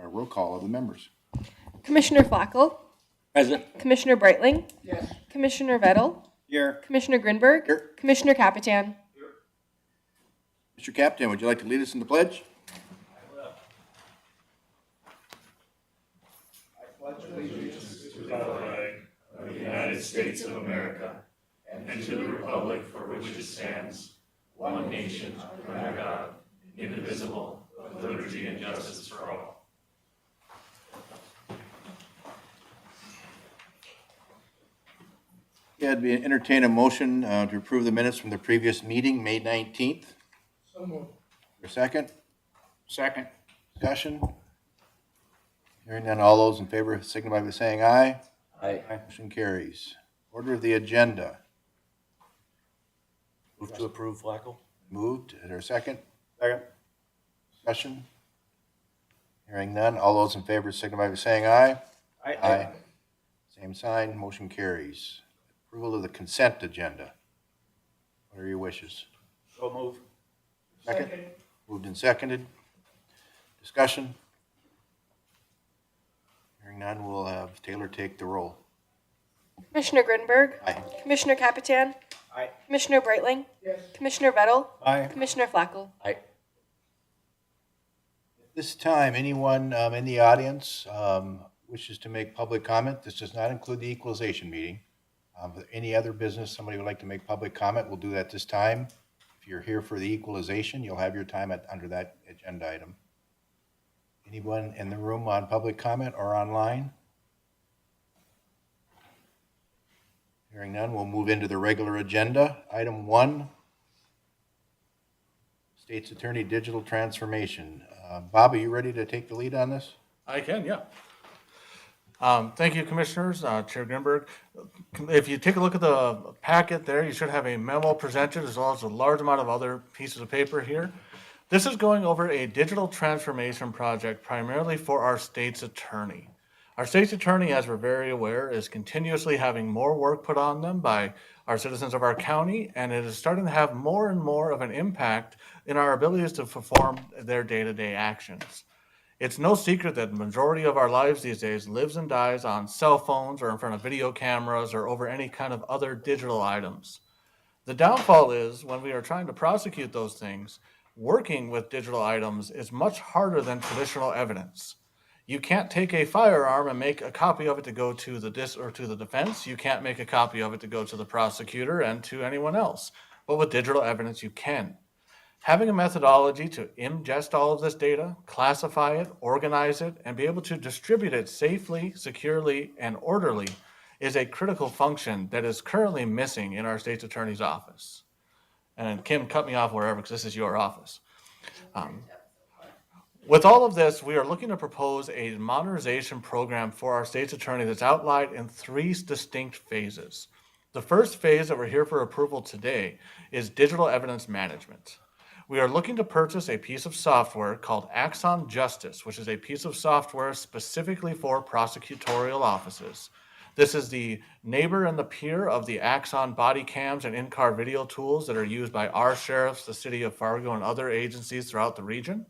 A roll call of the members. Commissioner Flacco. Present. Commissioner Breitling. Yes. Commissioner Vettel. Here. Commissioner Grinberg. Here. Commissioner Capitan. Mr. Captain, would you like to lead us in the pledge? Of the United States of America, and to the republic for which it stands, one nation, under God, indivisible, with liberty and justice for all. Yeah, I'd entertain a motion to approve the minutes from the previous meeting, May 19th. So moved. For a second? Second. Discussion? Hearing none, all those in favor signify by saying aye. Aye. Motion carries. Order of the agenda. Move to approve, Flacco. Moved. Is there a second? Second. Discussion? Hearing none, all those in favor signify by saying aye. Aye. Same sign, motion carries. Approval of the consent agenda. What are your wishes? So move. Second? Moved and seconded. Discussion? Hearing none, we'll have Taylor take the roll. Commissioner Grinberg. Aye. Commissioner Capitan. Aye. Commissioner Breitling. Yes. Commissioner Vettel. Aye. Commissioner Flacco. Aye. At this time, anyone in the audience wishes to make public comment? This does not include the equalization meeting. Any other business somebody would like to make public comment, we'll do that this time. If you're here for the equalization, you'll have your time under that agenda item. Anyone in the room on public comment or online? Hearing none, we'll move into the regular agenda. Item 1, State's Attorney Digital Transformation. Bob, are you ready to take the lead on this? I can, yeah. Thank you, Commissioners, Chair Grinberg. If you take a look at the packet there, you should have a memo presented as well as a large amount of other pieces of paper here. This is going over a digital transformation project primarily for our state's attorney. Our state's attorney, as we're very aware, is continuously having more work put on them by our citizens of our county, and it is starting to have more and more of an impact in our abilities to perform their day-to-day actions. It's no secret that the majority of our lives these days lives and dies on cell phones or in front of video cameras or over any kind of other digital items. The downfall is when we are trying to prosecute those things, working with digital items is much harder than traditional evidence. You can't take a firearm and make a copy of it to go to the defense. You can't make a copy of it to go to the prosecutor and to anyone else. But with digital evidence, you can. Having a methodology to ingest all of this data, classify it, organize it, and be able to distribute it safely, securely, and orderly is a critical function that is currently missing in our state's attorney's office. And Kim, cut me off wherever, because this is your office. With all of this, we are looking to propose a modernization program for our state's attorney that's outlined in 3 distinct phases. The first phase that we're here for approval today is digital evidence management. We are looking to purchase a piece of software called Axon Justice, which is a piece of software specifically for prosecutorial offices. This is the neighbor and the peer of the Axon body cams and in-car video tools that are used by our sheriffs, the city of Fargo, and other agencies throughout the region.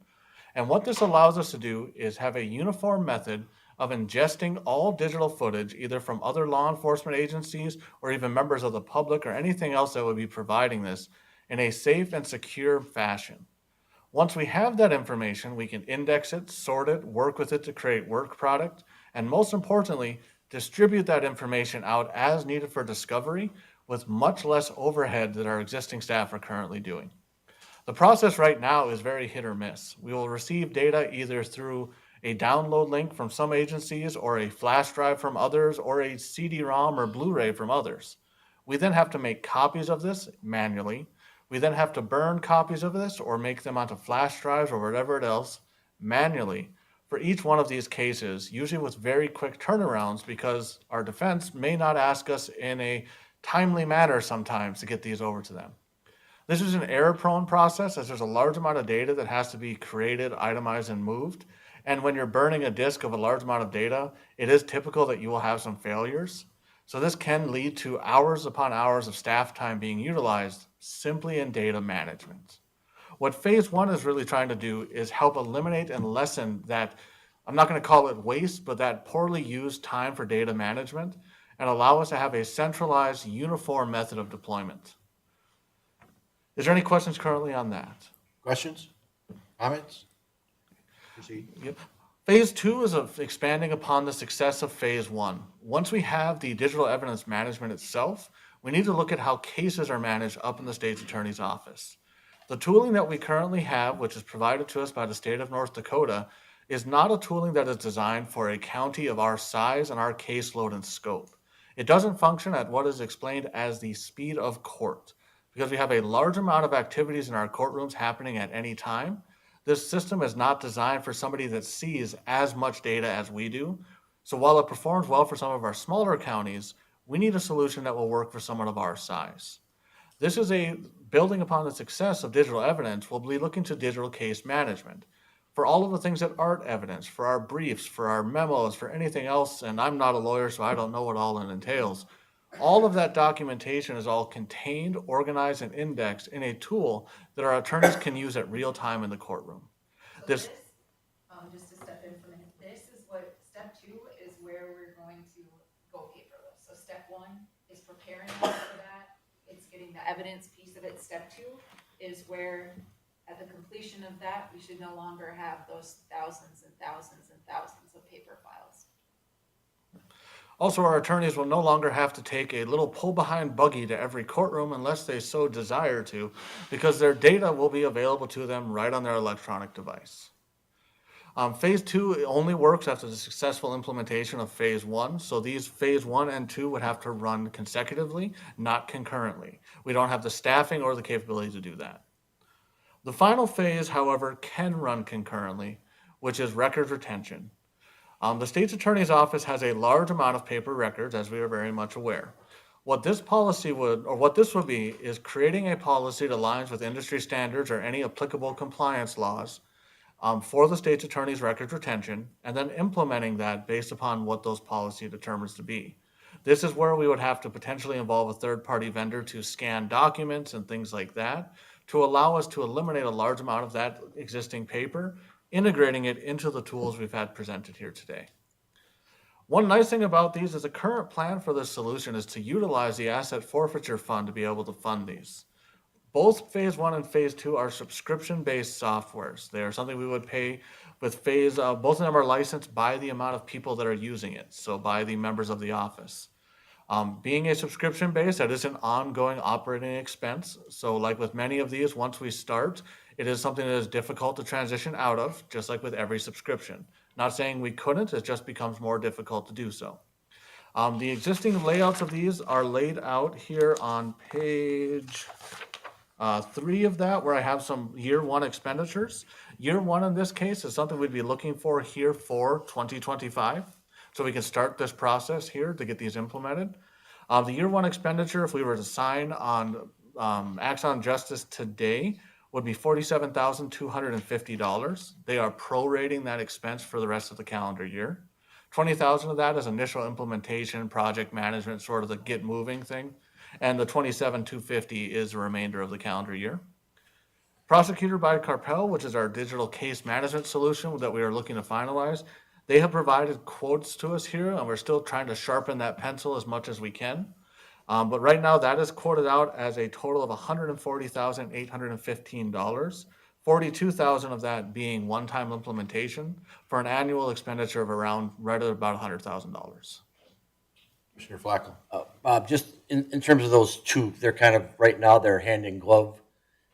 And what this allows us to do is have a uniform method of ingesting all digital footage, either from other law enforcement agencies or even members of the public or anything else that would be providing this, in a safe and secure fashion. Once we have that information, we can index it, sort it, work with it to create work product, and most importantly, distribute that information out as needed for discovery with much less overhead that our existing staff are currently doing. The process right now is very hit or miss. We will receive data either through a download link from some agencies or a flash drive from others or a CD-ROM or Blu-ray from others. We then have to make copies of this manually. We then have to burn copies of this or make them onto flash drives or whatever else manually for each one of these cases, usually with very quick turnarounds because our defense may not ask us in a timely manner sometimes to get these over to them. This is an error-prone process as there's a large amount of data that has to be created, itemized, and moved. And when you're burning a disk of a large amount of data, it is typical that you will have some failures. So this can lead to hours upon hours of staff time being utilized simply in data management. What phase 1 is really trying to do is help eliminate and lessen that I'm not going to call it waste, but that poorly used time for data management and allow us to have a centralized, uniform method of deployment. Is there any questions currently on that? Questions? Comments? Proceed. Yep. Phase 2 is of expanding upon the success of Phase 1. Once we have the digital evidence management itself, we need to look at how cases are managed up in the state's attorney's office. The tooling that we currently have, which is provided to us by the state of North Dakota, is not a tooling that is designed for a county of our size and our caseload and scope. It doesn't function at what is explained as the speed of court, because we have a large amount of activities in our courtrooms happening at any time. This system is not designed for somebody that sees as much data as we do. So while it performs well for some of our smaller counties, we need a solution that will work for someone of our size. This is building upon the success of digital evidence, we'll be looking to digital case management for all of the things that aren't evidence, for our briefs, for our memos, for anything else. And I'm not a lawyer, so I don't know what all it entails. All of that documentation is all contained, organized, and indexed in a tool that our attorneys can use at real time in the courtroom. So just to step in for a minute, step 2 is where we're going to go paperless. So step 1 is preparing us for that. It's getting the evidence piece of it. Step 2 is where, at the completion of that, we should no longer have those thousands and thousands and thousands of paper files. Also, our attorneys will no longer have to take a little pull-behind buggy to every courtroom unless they so desire to, because their data will be available to them right on their electronic device. Phase 2 only works after the successful implementation of Phase 1, so these Phase 1 and 2 would have to run consecutively, not concurrently. We don't have the staffing or the capability to do that. The final phase, however, can run concurrently, which is records retention. The state's attorney's office has a large amount of paper records, as we are very much aware. What this would be, is creating a policy that aligns with industry standards or any applicable compliance laws for the state's attorney's records retention, and then implementing that based upon what those policy determines to be. This is where we would have to potentially involve a third-party vendor to scan documents and things like that to allow us to eliminate a large amount of that existing paper, integrating it into the tools we've had presented here today. One nice thing about these is the current plan for this solution is to utilize the asset forfeiture fund to be able to fund these. Both Phase 1 and Phase 2 are subscription-based softwares. They are something we would pay with both of them are licensed by the amount of people that are using it, so by the members of the office. Being a subscription-based, that is an ongoing operating expense. So like with many of these, once we start, it is something that is difficult to transition out of, just like with every subscription. Not saying we couldn't, it just becomes more difficult to do so. The existing layouts of these are laid out here on page 3 of that, where I have some year 1 expenditures. Year 1 in this case is something we'd be looking for here for 2025. So we can start this process here to get these implemented. The year 1 expenditure, if we were to sign on Axon Justice today, would be $47,250. They are prorating that expense for the rest of the calendar year. $20,000 of that is initial implementation, project management, sort of the get moving thing. And the $27,250 is the remainder of the calendar year. Prosecutor by Carpel, which is our digital case management solution that we are looking to finalize, they have provided quotes to us here, and we're still trying to sharpen that pencil as much as we can. But right now, that is quoted out as a total of $140,815, $42,000 of that being one-time implementation, for an annual expenditure of right at about $100,000. Commissioner Flacco. Bob, just in terms of those two, they're kind of, right now, they're hand in glove,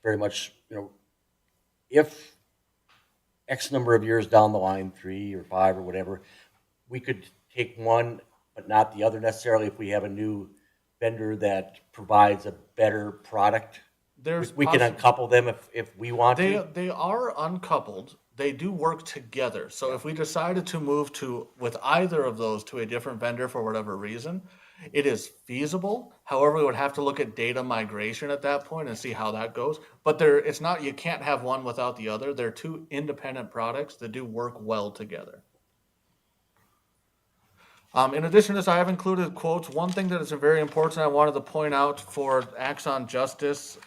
very much, if X number of years down the line, 3 or 5 or whatever, we could take one, but not the other necessarily if we have a new vendor that provides a better product. We can uncouple them if we want to. They are uncoupled. They do work together. So if we decided to move with either of those to a different vendor for whatever reason, it is feasible. However, we would have to look at data migration at that point and see how that goes. But it's not, you can't have one without the other. They're two independent products that do work well together. In addition to this, I have included quotes. One thing that is very important I wanted to point out for Axon Justice.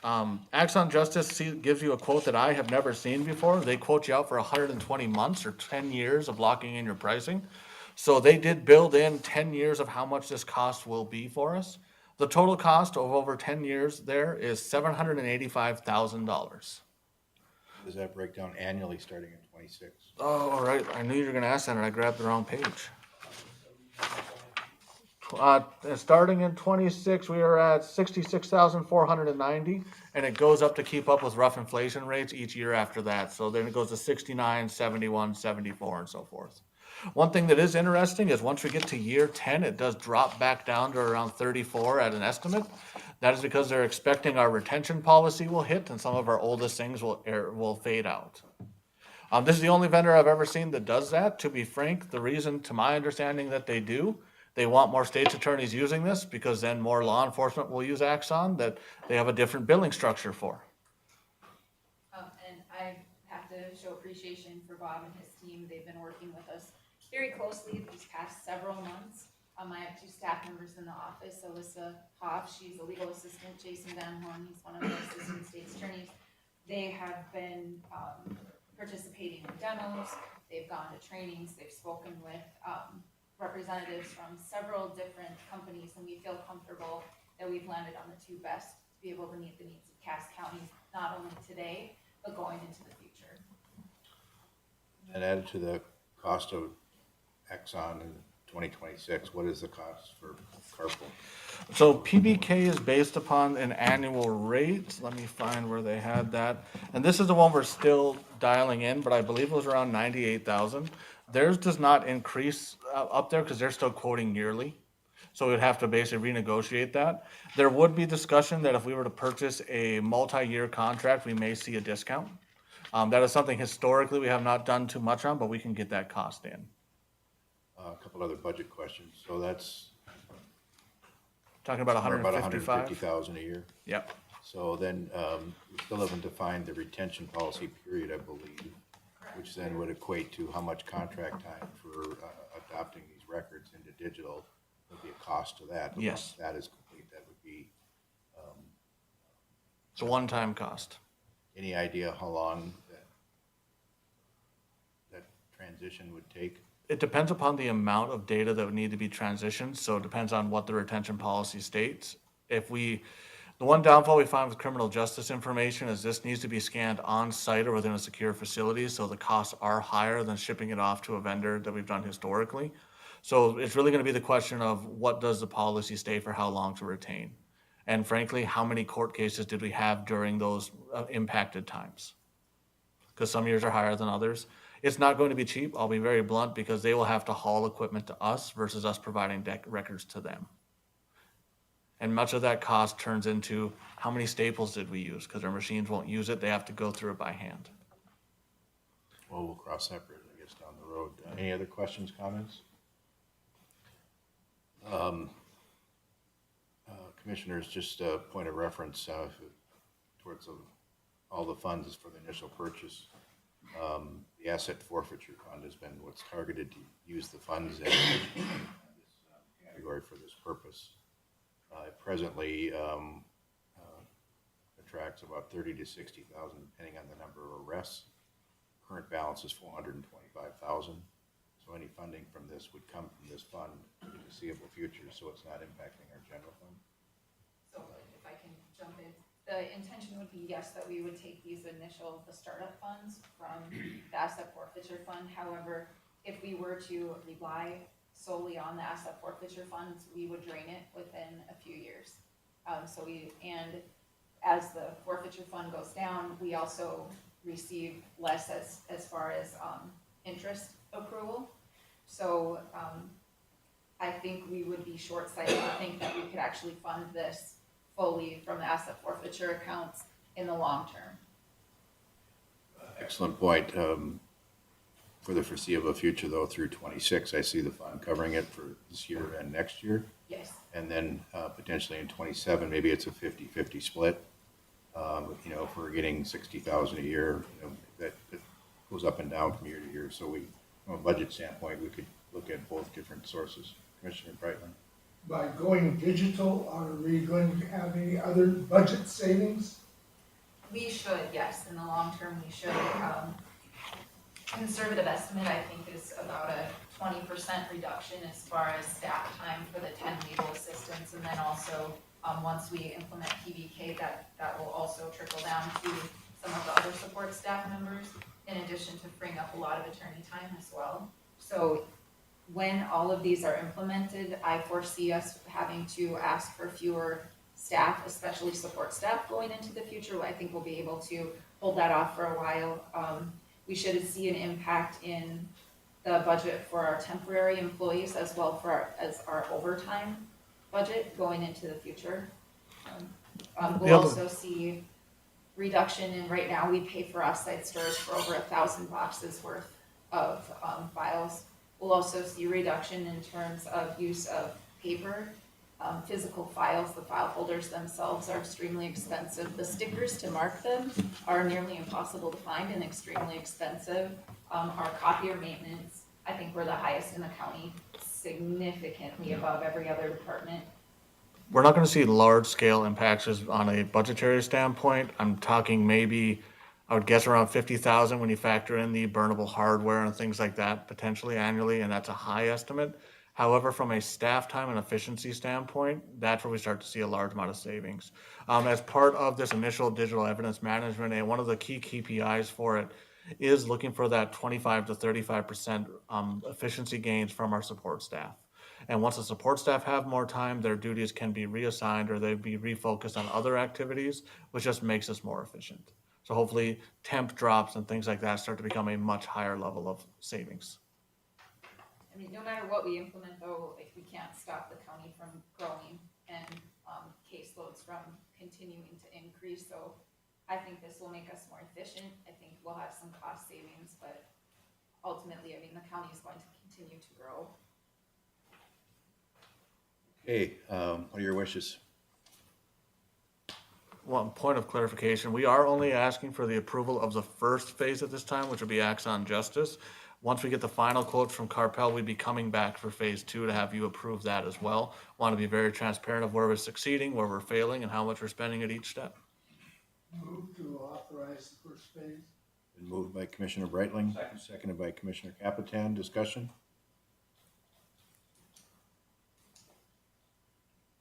Axon Justice gives you a quote that I have never seen before. They quote you out for 120 months or 10 years of locking in your pricing. So they did build in 10 years of how much this cost will be for us. The total cost of over 10 years there is $785,000. Does that break down annually starting in 26? Oh, all right. I knew you were going to ask that, and I grabbed the wrong page. Starting in 26, we are at 66,490, and it goes up to keep up with rough inflation rates each year after that. So then it goes to 69, 71, 74, and so forth. One thing that is interesting is once we get to year 10, it does drop back down to around 34 at an estimate. That is because they're expecting our retention policy will hit, and some of our oldest things will fade out. This is the only vendor I've ever seen that does that. To be frank, the reason, to my understanding, that they do, they want more state's attorneys using this because then more law enforcement will use Axon that they have a different billing structure for. And I have to show appreciation for Bob and his team. They've been working with us very closely these past several months. I have 2 staff members in the office. Alyssa Hoff, she's a legal assistant. Jason Van Horn, he's one of the assistant state's attorneys. They have been participating in demos. They've gone to trainings. They've spoken with representatives from several different companies, and we feel comfortable that we've landed on the 2 best to be able to meet the needs of Cass County, not only today, but going into the future. And added to the cost of Axon in 2026, what is the cost for carpool? So PBK is based upon an annual rate. Let me find where they had that. And this is the one we're still dialing in, but I believe it was around 98,000. Theirs does not increase up there because they're still quoting yearly. So we'd have to basically renegotiate that. There would be discussion that if we were to purchase a multi-year contract, we may see a discount. That is something historically we have not done too much on, but we can get that cost in. A couple other budget questions. So that's Talking about about 155. 150,000 a year. Yep. So then we still haven't defined the retention policy period, I believe, which then would equate to how much contract time for adopting these records into digital. There'd be a cost to that. But Yes. once that is complete, that would be, It's a one-time cost. any idea how long that transition would take? It depends upon the amount of data that would need to be transitioned, so it depends on what the retention policy states. The one downfall we find with criminal justice information is this needs to be scanned on site or within a secure facility, so the costs are higher than shipping it off to a vendor that we've done historically. So it's really gonna be the question of what does the policy state for how long to retain? And frankly, how many court cases did we have during those impacted times? Because some years are higher than others. It's not going to be cheap, I'll be very blunt, because they will have to haul equipment to us versus us providing records to them. And much of that cost turns into how many staples did we use? Because our machines won't use it, they have to go through it by hand. Well, we'll cross that bridge, I guess, down the road. Any other questions, comments? Commissioners, just a point of reference towards all the funds is for the initial purchase. The asset forfeiture fund has been what's targeted to use the funds in this category for this purpose. It presently attracts about 30 to 60,000, depending on the number of arrests. Current balance is 425,000. So any funding from this would come from this fund in the foreseeable future, so it's not impacting our general fund. So if I can jump in, the intention would be, yes, that we would take the startup funds from the asset forfeiture fund. However, if we were to rely solely on the asset forfeiture funds, we would drain it within a few years. And as the forfeiture fund goes down, we also receive less as far as interest accrual. So I think we would be short-sighted to think that we could actually fund this fully from the asset forfeiture accounts in the long term. Excellent point. For the foreseeable future, though, through 26, I see the fund covering it for this year and next year. Yes. And then potentially in 27, maybe it's a 50-50 split. If we're getting 60,000 a year, that goes up and down from year to year. So from a budget standpoint, we could look at both different sources. Commissioner Brightling. By going digital, are we going to have any other budget savings? We should, yes, in the long term, we should. Conservative estimate, I think, is about a 20% reduction as far as staff time for the 10 legal assistants. And then also, once we implement PBK, that will also trickle down to some of the other support staff members, in addition to freeing up a lot of attorney time as well. So when all of these are implemented, I foresee us having to ask for fewer staff, especially support staff, going into the future. I think we'll be able to hold that off for a while. We should see an impact in the budget for our temporary employees as well as our overtime budget going into the future. We'll also see reduction in, right now we pay for offsite storage for over 1,000 boxes worth of files. We'll also see reduction in terms of use of paper. Physical files, the file folders themselves are extremely expensive. The stickers to mark them are nearly impossible to find and extremely expensive. Our copier maintenance, I think we're the highest in the county, significantly above every other department. We're not going to see large scale impacts on a budgetary standpoint. I'm talking maybe, I would guess around 50,000 when you factor in the burnable hardware and things like that potentially annually, and that's a high estimate. However, from a staff time and efficiency standpoint, that's where we start to see a large amount of savings. As part of this initial digital evidence management, and one of the key KPIs for it is looking for that 25 to 35% efficiency gains from our support staff. And once the support staff have more time, their duties can be reassigned or they'd be refocused on other activities, which just makes us more efficient. So hopefully temp drops and things like that start to become a much higher level of savings. I mean, no matter what we implement though, like we can't stop the county from growing and caseloads from continuing to increase. So I think this will make us more efficient. I think we'll have some cost savings, but ultimately, I mean, the county is going to continue to grow. Okay, what are your wishes? One point of clarification, we are only asking for the approval of the first phase at this time, which would be Axon Justice. Once we get the final quotes from Carpel, we'd be coming back for phase 2 to have you approve that as well. Want to be very transparent of where we're succeeding, where we're failing, and how much we're spending at each step. Move to authorize the first phase. Been moved by Commissioner Brightling, seconded by Commissioner Capitan. Discussion?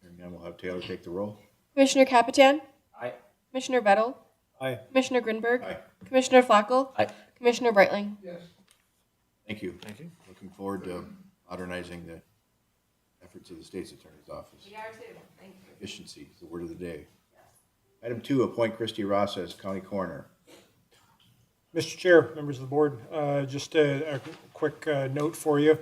Hearing none, we'll have Taylor take the roll. Commissioner Capitan? Aye. Commissioner Bettel? Aye. Commissioner Grinberg? Aye. Commissioner Flacco? Aye. Commissioner Brightling? Yes. Thank you. Thank you. Looking forward to modernizing the efforts of the state's attorney's office. We are too, thank you. Efficiency is the word of the day. Item 2, appoint Kriste Ross as county coroner. Mr. Chair, members of the board, just a quick note for you.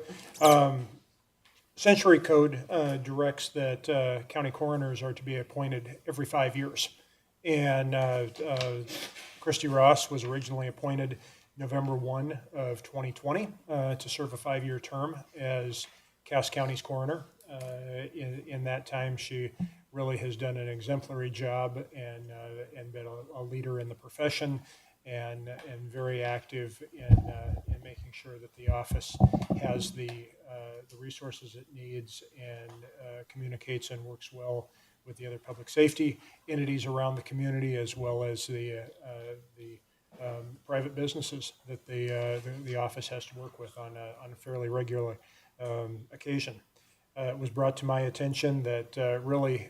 Century Code directs that county coroners are to be appointed every 5 years. And Kriste Ross was originally appointed November 1 of 2020 to serve a 5-year term as Cass County's coroner. In that time, she really has done an exemplary job and been a leader in the profession and very active in making sure that the office has the resources it needs and communicates and works well with the other public safety entities around the community, as well as the private businesses that the office has to work with on a fairly regular occasion. It was brought to my attention that really,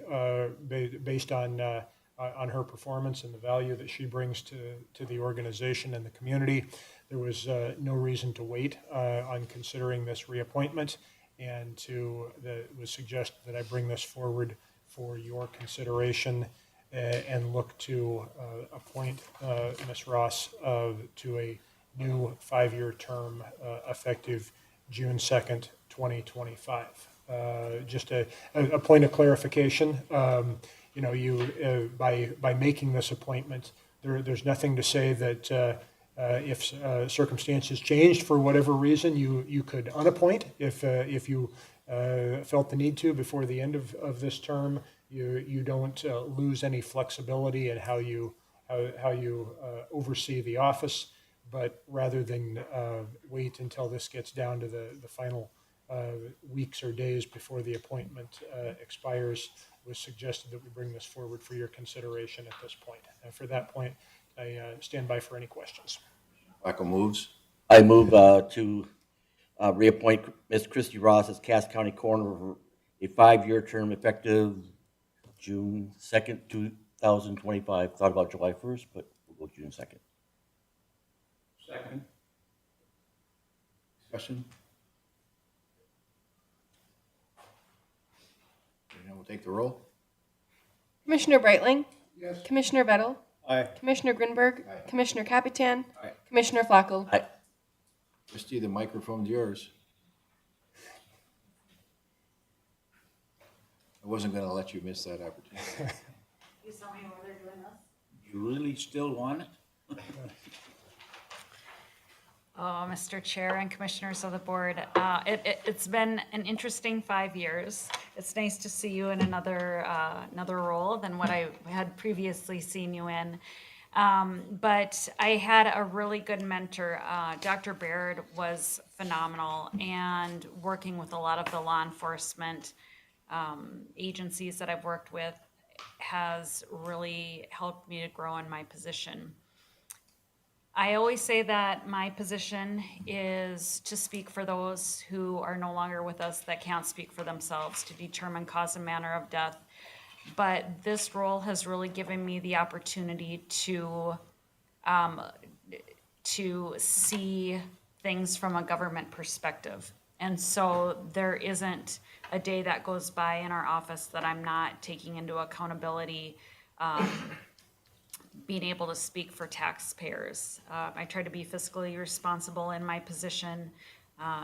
based on her performance and the value that she brings to the organization and the community, there was no reason to wait on considering this reappointment, and it was suggested that I bring this forward for your consideration and look to appoint Ms. Ross to a new 5-year term effective June 2nd, 2025. Just a point of clarification. By making this appointment, there's nothing to say that if circumstances changed for whatever reason, you could unappoint if you felt the need to before the end of this term. You don't lose any flexibility in how you oversee the office, but rather than wait until this gets down to the final weeks or days before the appointment expires, it was suggested that we bring this forward for your consideration at this point. And for that point, I stand by for any questions. Flacco moves. I move to reappoint Ms. Kriste Ross as Cass County Coroner for a 5-year term effective June 2nd, 2025. Thought about July 1st, but we'll go June 2nd. Second. Discussion? We'll take the roll. Commissioner Breitling, Yes. Commissioner Bettel, Aye. Commissioner Grinberg, Aye. Commissioner Capitan, Aye. Commissioner Flacco. Aye. Kriste, the microphone's yours. I wasn't going to let you miss that opportunity. You saw me over there doing this? You really still want it? Oh, Mr. Chair and Commissioners of the Board, it's been an interesting 5 years. It's nice to see you in another role than what I had previously seen you in. But I had a really good mentor. Dr. Baird was phenomenal, and working with a lot of the law enforcement agencies that I've worked with has really helped me to grow in my position. I always say that my position is to speak for those who are no longer with us, that can't speak for themselves, to determine cause and manner of death. But this role has really given me the opportunity to see things from a government perspective. And so there isn't a day that goes by in our office that I'm not taking into accountability being able to speak for taxpayers. I try to be fiscally responsible in my position.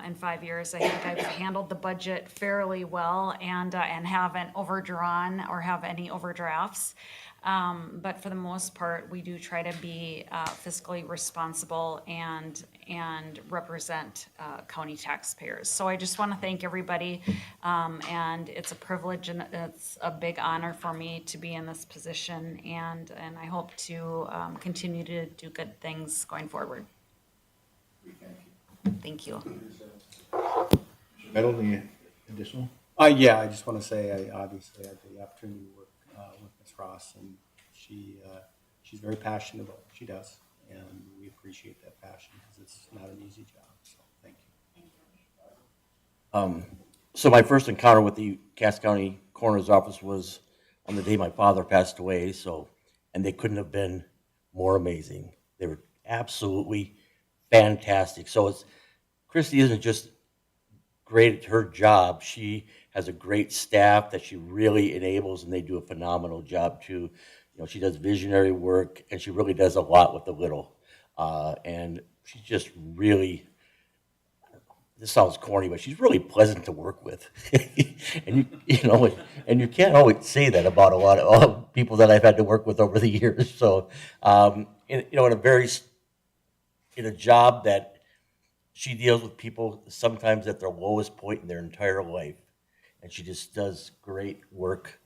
In 5 years, I think I've handled the budget fairly well and haven't overdrawn or have any overdrafts. But for the most part, we do try to be fiscally responsible and represent county taxpayers. So I just want to thank everybody, and it's a privilege and it's a big honor for me to be in this position, and I hope to continue to do good things going forward. Thank you. Bettel, any additional? Yeah, I just want to say I obviously had the opportunity to work with Ms. Ross, and she's very passionate about what she does, and we appreciate that passion because it's not an easy job. So thank you. So my first encounter with the Cass County Coroner's Office was on the day my father passed away. And they couldn't have been more amazing. They were absolutely fantastic. So Kriste isn't just great at her job. She has a great staff that she really enables, and they do a phenomenal job too. She does visionary work, and she really does a lot with the little. And she's just really, this sounds corny, but she's really pleasant to work with. And you can't always say that about a lot of people that I've had to work with over the years. So, in a job that she deals with people sometimes at their lowest point in their entire life. And she just does great work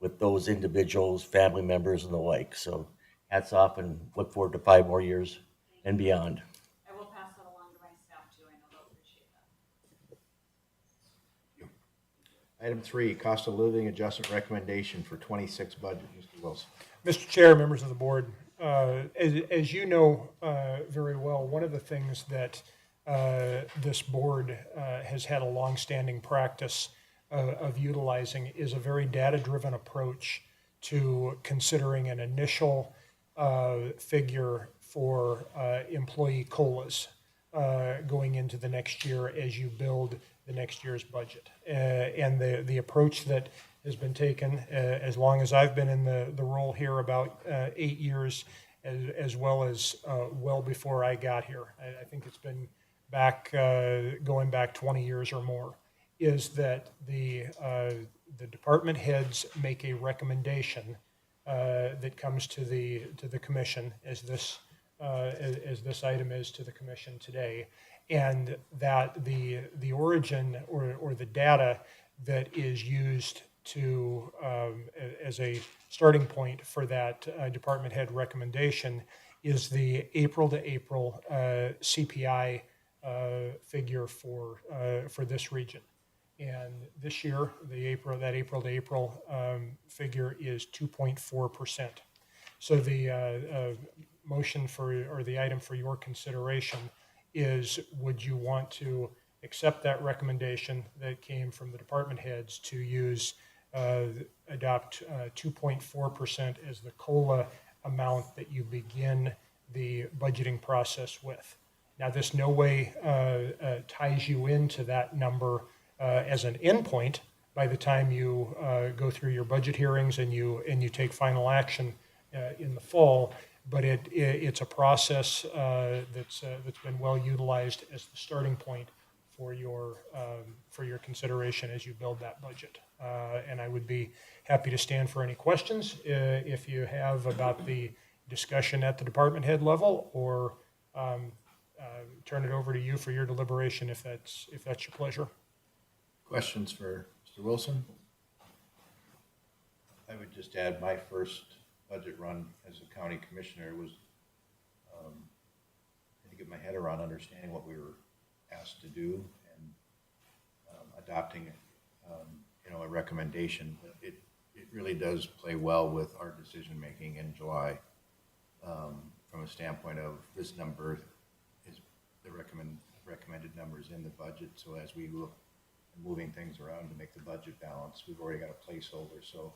with those individuals, family members, and the like. So hats off, and look forward to 5 more years and beyond. I will pass that along to my staff too. I know they'll appreciate that. Item 3, cost of living adjustment recommendation for 26 budget. Mr. Wilson. Mr. Chair, members of the board, as you know very well, one of the things that this board has had a longstanding practice of utilizing is a very data-driven approach to considering an initial figure for employee COLAs going into the next year as you build the next year's budget. And the approach that has been taken as long as I've been in the role here, about 8 years, as well as well before I got here. I think it's been going back 20 years or more, is that the department heads make a recommendation that comes to the commission, as this item is to the commission today, and that the origin or the data that is used to as a starting point for that department head recommendation is the April to April CPI figure for this region. And this year, that April to April figure is 2.4%. So the motion or the item for your consideration is, would you want to accept that recommendation that came from the department heads to adopt 2.4% as the COLA amount that you begin the budgeting process with? Now, this no way ties you into that number as an endpoint by the time you go through your budget hearings and you take final action in the fall, but it's a process that's been well utilized as the starting point for your consideration as you build that budget. And I would be happy to stand for any questions if you have about the discussion at the department head level, or turn it over to you for your deliberation if that's your pleasure. Questions for Mr. Wilson? I would just add, my first budget run as a county commissioner was to get my head around understanding what we were asked to do and adopting a recommendation. But it really does play well with our decision making in July from a standpoint of this number is the recommended numbers in the budget. So as we look at moving things around to make the budget balance, we've already got a placeholder. So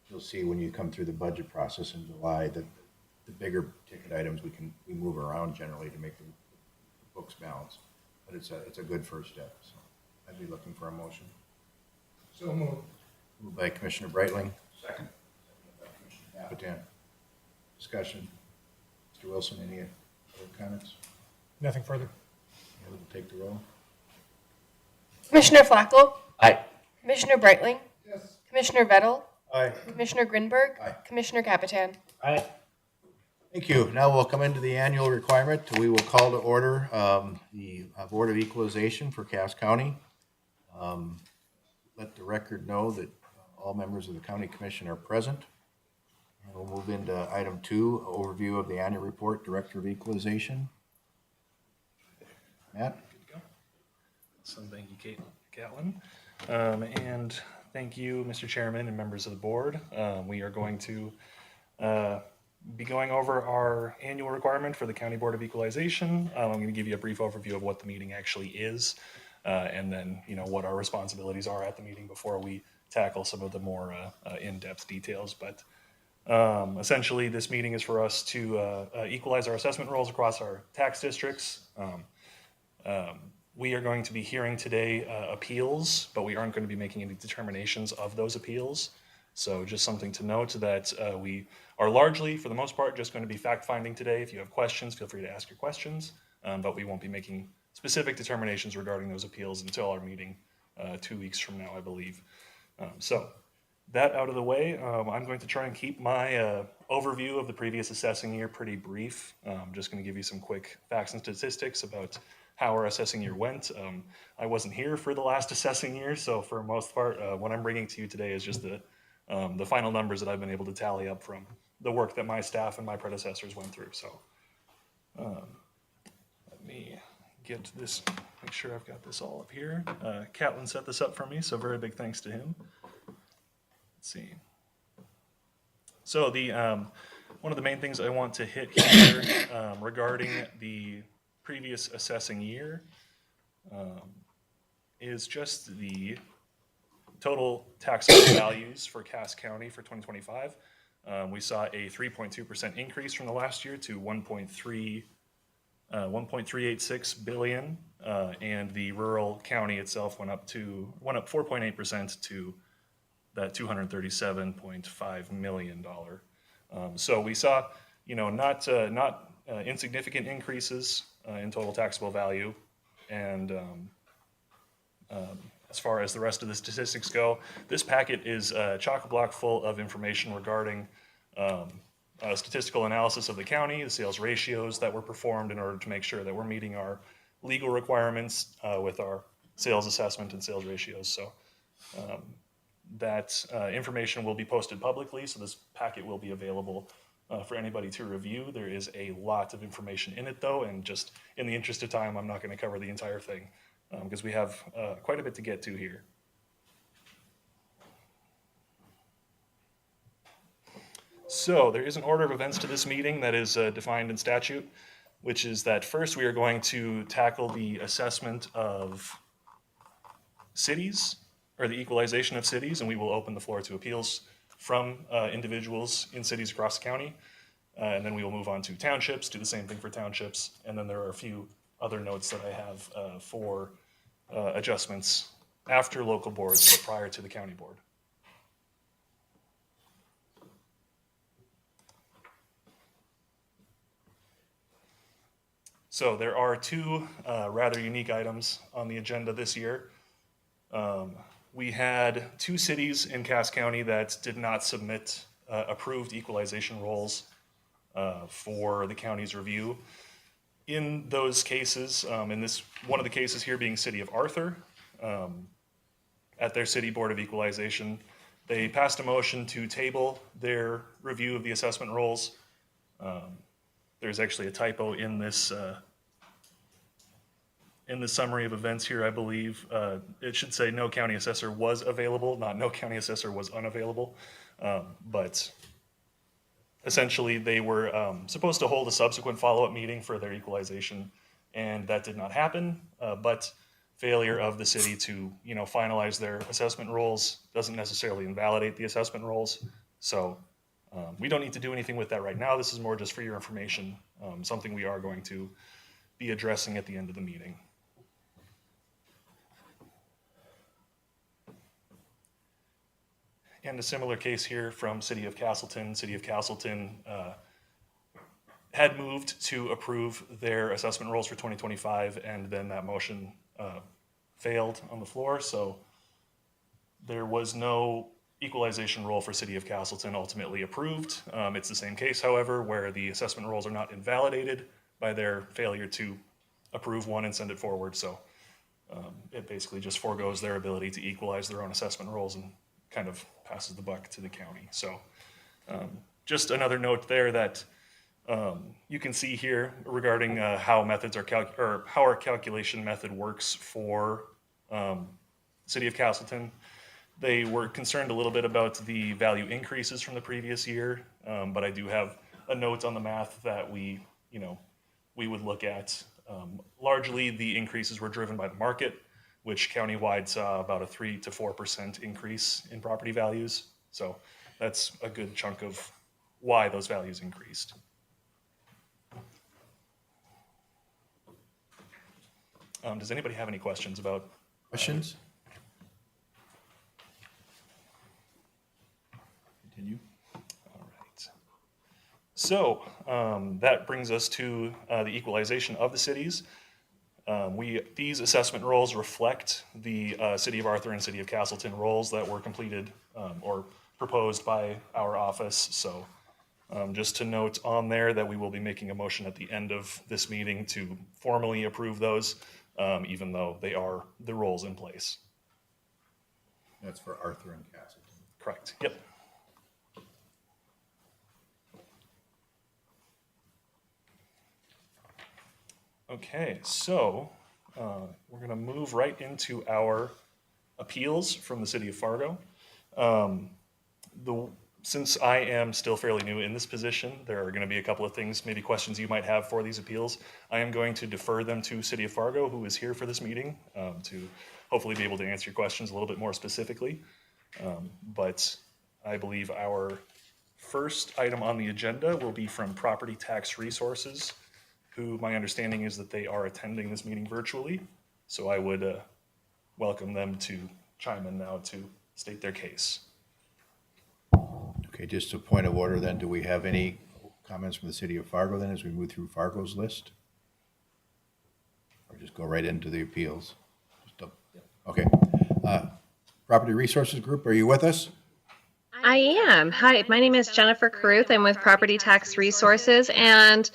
you'll see when you come through the budget process in July that the bigger ticket items we move around generally to make the books balance. But it's a good first step. So I'd be looking for a motion. So moved. Moved by Commissioner Breitling. Second. Seconded by Commissioner Capitan. Discussion. Mr. Wilson, any other comments? Nothing further. Yeah, we'll take the roll. Commissioner Flacco, Aye. Commissioner Breitling, Yes. Commissioner Vettel, Aye. Commissioner Grinberg, Aye. Commissioner Capitan. Aye. Thank you. Now we'll come into the annual requirement. We will call to order the Board of Equalization for Cass County. Let the record know that all members of the County Commission are present. And we'll move into item 2, overview of the annual report, Director of Equalization. Matt? So thank you, Kate Gatlin. And thank you, Mr. Chairman and members of the board. We are going to be going over our annual requirement for the County Board of Equalization. I'm going to give you a brief overview of what the meeting actually is, and then what our responsibilities are at the meeting before we tackle some of the more in-depth details. But essentially, this meeting is for us to equalize our assessment rolls across our tax districts. We are going to be hearing today appeals, but we aren't going to be making any determinations of those appeals. So just something to note that we are largely, for the most part, just going to be fact-finding today. If you have questions, feel free to ask your questions, but we won't be making specific determinations regarding those appeals until our meeting 2 weeks from now, I believe. So that out of the way, I'm going to try and keep my overview of the previous assessing year pretty brief. I'm just going to give you some quick facts and statistics about how our assessing year went. I wasn't here for the last assessing year, so for the most part, what I'm bringing to you today is just the final numbers that I've been able to tally up from the work that my staff and my predecessors went through. So let me get this, make sure I've got this all up here. Catlin set this up for me, so very big thanks to him. Let's see. So the one of the main things I want to hit here regarding the previous assessing year is just the total taxable values for Cass County for 2025. We saw a 3.2% increase from the last year to 1.386 billion, and the rural county itself went up 4.8% to that $237.5 million. So we saw, not insignificant increases in total taxable value, and as far as the rest of the statistics go, this packet is chock-a-block full of information regarding statistical analysis of the county, the sales ratios that were performed in order to make sure that we're meeting our legal requirements with our sales assessment and sales ratios. So that information will be posted publicly, so this packet will be available for anybody to review. There is a lot of information in it, though, and just in the interest of time, I'm not going to cover the entire thing because we have quite a bit to get to here. So there is an order of events to this meeting that is defined in statute, which is that first we are going to tackle the assessment of cities, or the equalization of cities, and we will open the floor to appeals from individuals in cities across the county. And then we will move on to townships, do the same thing for townships. And then there are a few other notes that I have for adjustments after local boards, but prior to the county board. So there are two rather unique items on the agenda this year. We had two cities in Cass County that did not submit approved equalization rolls for the county's review. In those cases, in one of the cases here being City of Arthur, at their City Board of Equalization, they passed a motion to table their review of the assessment rolls. There's actually a typo in this summary of events here, I believe. It should say no county assessor was available, not no county assessor was unavailable. But essentially, they were supposed to hold a subsequent follow-up meeting for their equalization, and that did not happen. But failure of the city to, finalize their assessment rolls doesn't necessarily invalidate the assessment rolls. So we don't need to do anything with that right now. This is more just for your information, something we are going to be addressing at the end of the meeting. And a similar case here from City of Castleton. City of Castleton had moved to approve their assessment rolls for 2025, and then that motion failed on the floor. So there was no equalization roll for City of Castleton ultimately approved. It's the same case, however, where the assessment rolls are not invalidated by their failure to approve one and send it forward. So it basically just forgoes their ability to equalize their own assessment rolls and kind of passes the buck to the county. So just another note there that you can see here regarding how methods are how our calculation method works for City of Castleton. They were concerned a little bit about the value increases from the previous year, but I do have a note on the math that we would look at. Largely, the increases were driven by the market, which countywide saw about a 3 to 4% increase in property values. So that's a good chunk of why those values increased. Does anybody have any questions about? Questions? Continue. All right. So that brings us to the equalization of the cities. These assessment rolls reflect the City of Arthur and City of Castleton rolls that were completed or proposed by our office. So just to note on there that we will be making a motion at the end of this meeting to formally approve those, even though they are the rolls in place. That's for Arthur and Castleton. Correct. Yep. Okay, so we're going to move right into our appeals from the City of Fargo. Since I am still fairly new in this position, there are going to be a couple of things, maybe questions you might have for these appeals. I am going to defer them to City of Fargo, who is here for this meeting, to hopefully be able to answer your questions a little bit more specifically. But I believe our first item on the agenda will be from Property Tax Resources, who my understanding is that they are attending this meeting virtually. So I would welcome them to chime in now to state their case. Okay, just a point of order then, do we have any comments from the City of Fargo then as we move through Fargo's list? Or just go right into the appeals? Okay. Property Resources Group, are you with us? I am. Hi, my name is Jennifer Caruth. I'm with Property Tax Resources, and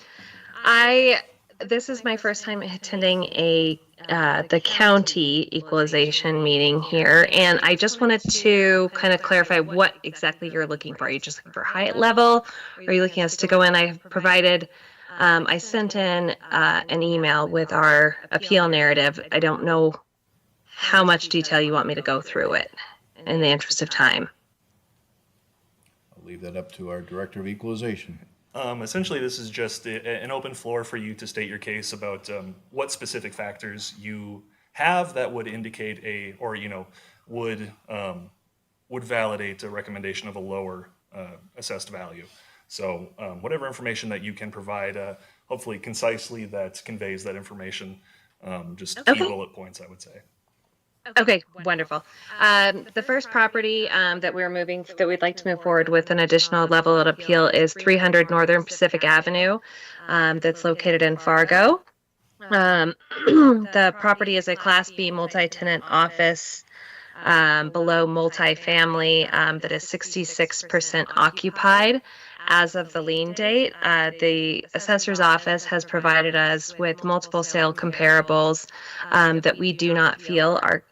this is my first time attending the county equalization meeting here, and I just wanted to kind of clarify what exactly you're looking for. Are you just looking for height level? Are you looking us to go in? I have provided, I sent in an email with our appeal narrative. I don't know how much detail you want me to go through it in the interest of time. I'll leave that up to our Director of Equalization. Essentially, this is just an open floor for you to state your case about what specific factors you have that would indicate would validate a recommendation of a lower assessed value. So whatever information that you can provide, hopefully concisely, that conveys that information, just key bullet points, I would say. Okay, wonderful. The first property that we'd like to move forward with an additional level of appeal is 300 Northern Pacific Avenue, that's located in Fargo. The property is a Class B multi-tenant office below multifamily that is 66% occupied. As of the lien date, the assessor's office has provided us with multiple sale comparables that we do not feel are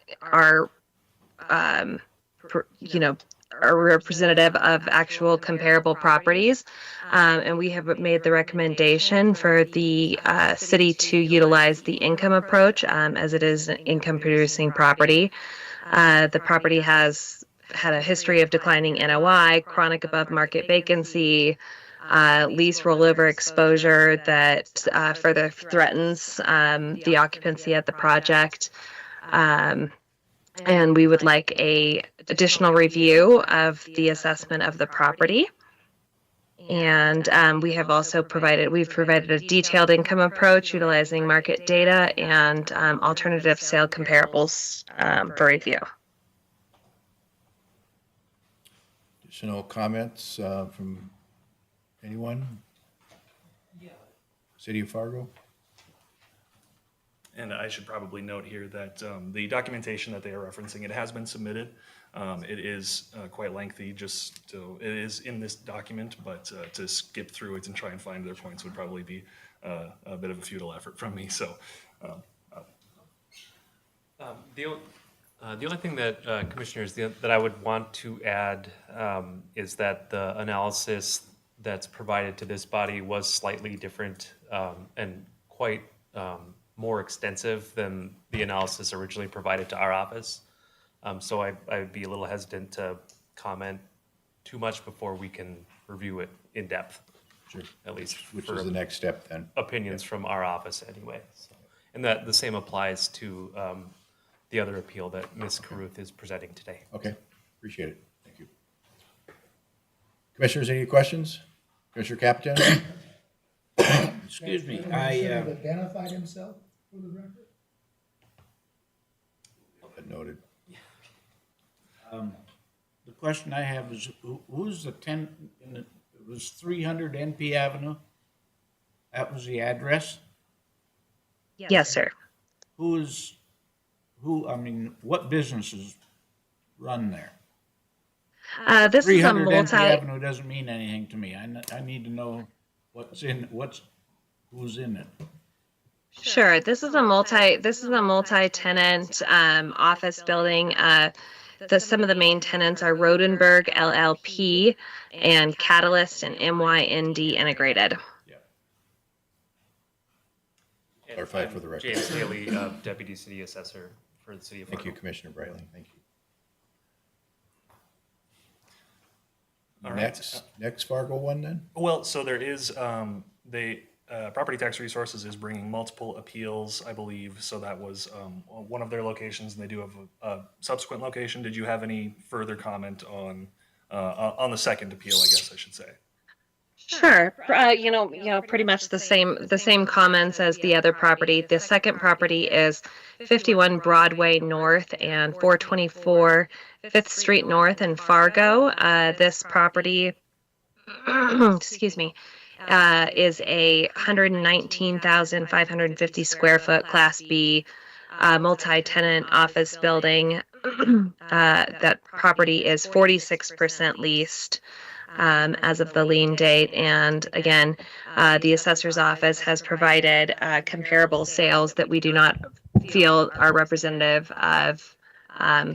representative of actual comparable properties. And we have made the recommendation for the city to utilize the income approach as it is an income producing property. The property has had a history of declining NOI, chronic above market vacancy, lease rollover exposure that further threatens the occupancy at the project. And we would like a additional review of the assessment of the property. And we've provided a detailed income approach utilizing market data and alternative sale comparables for review. Additional comments from anyone? City of Fargo? And I should probably note here that the documentation that they are referencing, it has been submitted. It is quite lengthy, it is in this document, but to skip through it and try and find their points would probably be a bit of a futile effort from me. So, the only thing that, Commissioners, that I would want to add is that the analysis that's provided to this body was slightly different and quite more extensive than the analysis originally provided to our office. So I would be a little hesitant to comment too much before we can review it in depth. Sure. At least Which for is the next step then? opinions from our office anyway. So, and that the same applies to the other appeal that Ms. Caruth is presenting today. Okay, appreciate it. Thank you. Commissioners, any questions? Commissioner Capitan? Excuse me, Should have identified himself for the record. Noted. The question I have is, who's the tenant it was 300 NP Avenue? That was the address? Yes, sir. What businesses run there? This is a 300 NP multi. Avenue doesn't mean anything to me. I need to know who's in it. Sure. This is a multi-tenant office building. Some of the main tenants are Rodenberg LLP and Catalyst and MYND Integrated. Clarify for the record. James Haley, Deputy City Assessor for the City of Fargo. Thank you, Commissioner Brightling. Thank you. All right. Next Fargo one then? well, so there is, Property Tax Resources is bringing multiple appeals, I believe. So that was one of their locations, and they do have a subsequent location. Did you have any further comment on the second appeal, I guess I should say? Sure. Pretty much the same comments as the other property. The second property is 51 Broadway North and 424 5th Street North in Fargo. This property, excuse me, is a 119,550 square foot Class B multi-tenant office building. That property is 46% leased. as of the lien date. And again, the assessor's office has provided comparable sales that we do not feel are representative of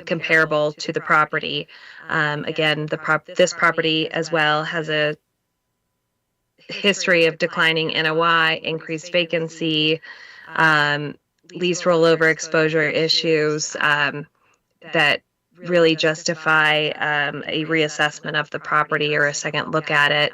comparable to the property. Again, this property as well has a history of declining NOI, increased vacancy, lease rollover exposure issues that really justify a reassessment of the property or a second look at it.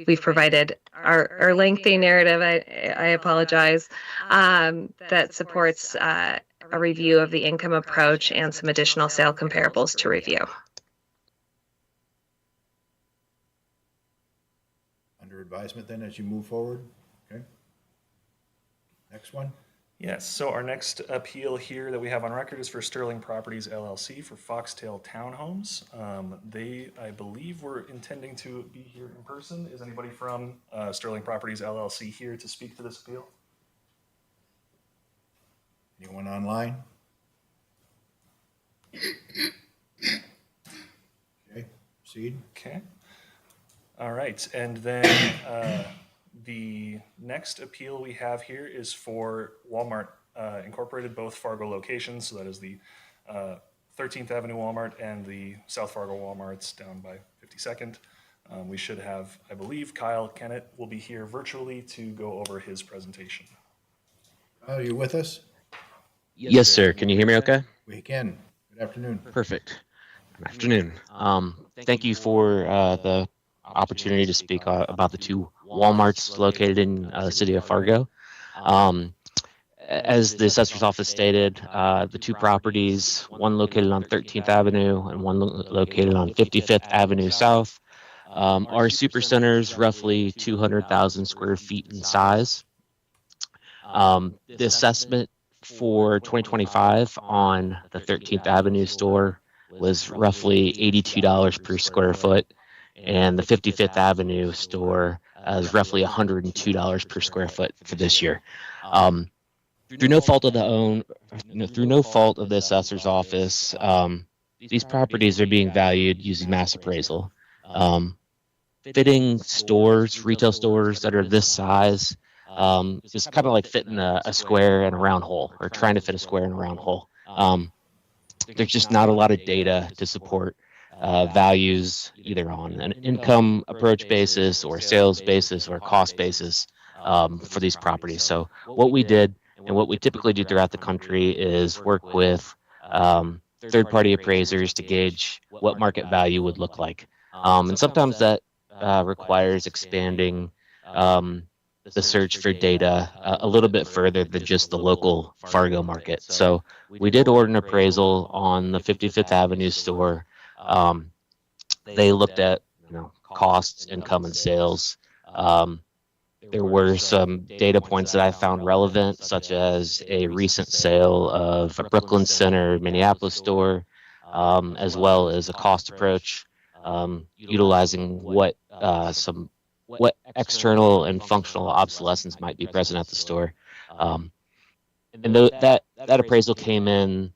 We've provided our lengthy narrative, I apologize, that supports a review of the income approach and some additional sale comparables to review. Under advisement then as you move forward? Okay. Next one? Yes, so our next appeal here that we have on record is for Sterling Properties LLC for Foxtail Townhomes. They, I believe, were intending to be here in person. Is anybody from Sterling Properties LLC here to speak to this appeal? Anyone online? Okay, proceed. Okay. All right, and then the next appeal we have here is for Walmart Incorporated, both Fargo locations. So that is the 13th Avenue Walmart and the South Fargo Walmarts down by 52nd. We should have, I believe, Kyle Kennett will be here virtually to go over his presentation. Are you with us? Yes, sir. Can you hear me okay? We can. Good afternoon. Perfect. Good afternoon. Thank you for the opportunity to speak about the two Walmarts located in the city of Fargo. As the assessor's office stated, the two properties, one located on 13th Avenue and one located on 55th Avenue South, are supercenters, roughly 200,000 square feet in size. The assessment for 2025 on the 13th Avenue store was roughly $82 per square foot, and the 55th Avenue store is roughly $102 per square foot for this year. Through no fault of the assessor's office, these properties are being valued using mass appraisal. Fitting stores, retail stores that are this size, is kind of like fitting a square in a round hole, or trying to fit a square in a round hole. There's just not a lot of data to support values either on an income approach basis or sales basis or cost basis for these properties. So what we did and what we typically do throughout the country is work with third-party appraisers to gauge what market value would look like. And sometimes that requires expanding the search for data a little bit further than just the local Fargo market. So we did order an appraisal on the 55th Avenue store. They looked at costs, income, and sales. There were some data points that I found relevant, such as a recent sale of a Brooklyn Center, Minneapolis store, as well as a cost approach, utilizing what external and functional obsolescence might be present at the store. And that appraisal came in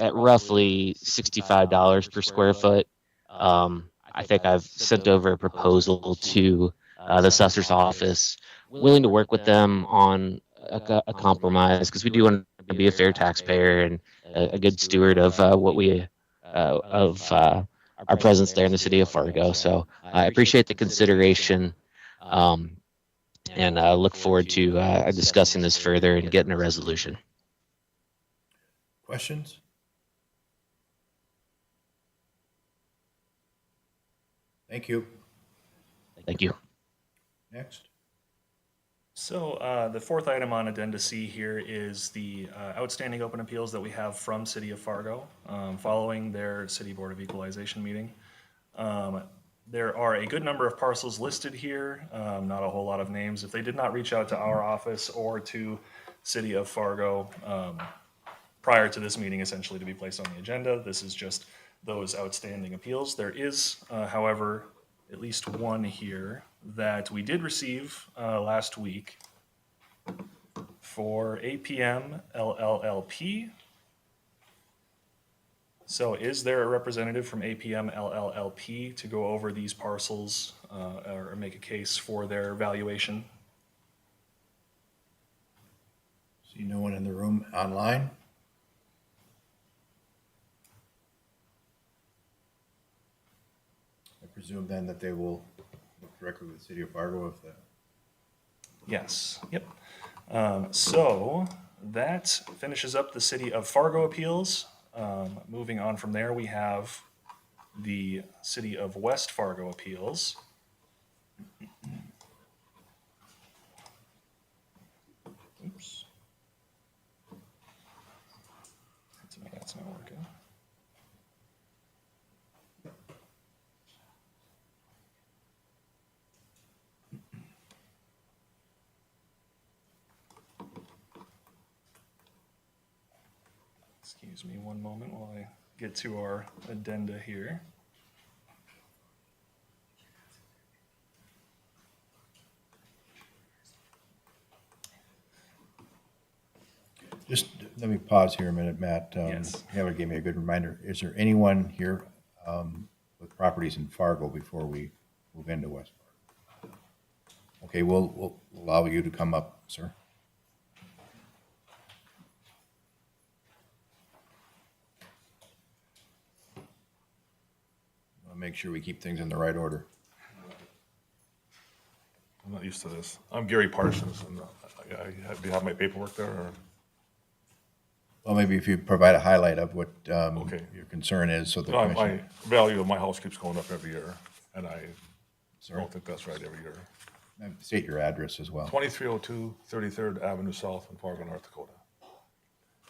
at roughly $65 per square foot. I think I've sent over a proposal to the assessor's office, willing to work with them on a compromise, because we do want to be a fair taxpayer and a good steward of our presence there in the city of Fargo. So I appreciate the consideration, and look forward to discussing this further and getting a resolution. Questions? Thank you. Thank you. Next. So the fourth item on Addenda C here is the outstanding open appeals that we have from City of Fargo following their City Board of Equalization meeting. There are a good number of parcels listed here, not a whole lot of names. If they did not reach out to our office or to City of Fargo prior to this meeting, essentially, to be placed on the agenda, this is just those outstanding appeals. There is, however, at least one here that we did receive last week for APM LLLP. So is there a representative from APM LLLP to go over these parcels or make a case for their valuation? See no one in the room online? I presume then that they will look directly with the city of Fargo if the. Yes, yep. So that finishes up the City of Fargo appeals. Moving on from there, we have the City of West Fargo appeals. Oops. That's not working. Excuse me one moment while I get to our addenda here. Just let me pause here a minute, Matt. Yes. Taylor gave me a good reminder. Is there anyone here with properties in Fargo before we move into West Fargo? Okay, we'll allow you to come up, sir. I'll make sure we keep things in the right order. I'm not used to this. I'm Gary Parsons, and do you have my paperwork there? Or? Well, maybe if you provide a highlight of what Okay. your concern is, so the No, commission. my value of my house keeps going up every year, and I don't think that's right every year. State your address as well. 2302 33rd Avenue South in Fargo, North Dakota.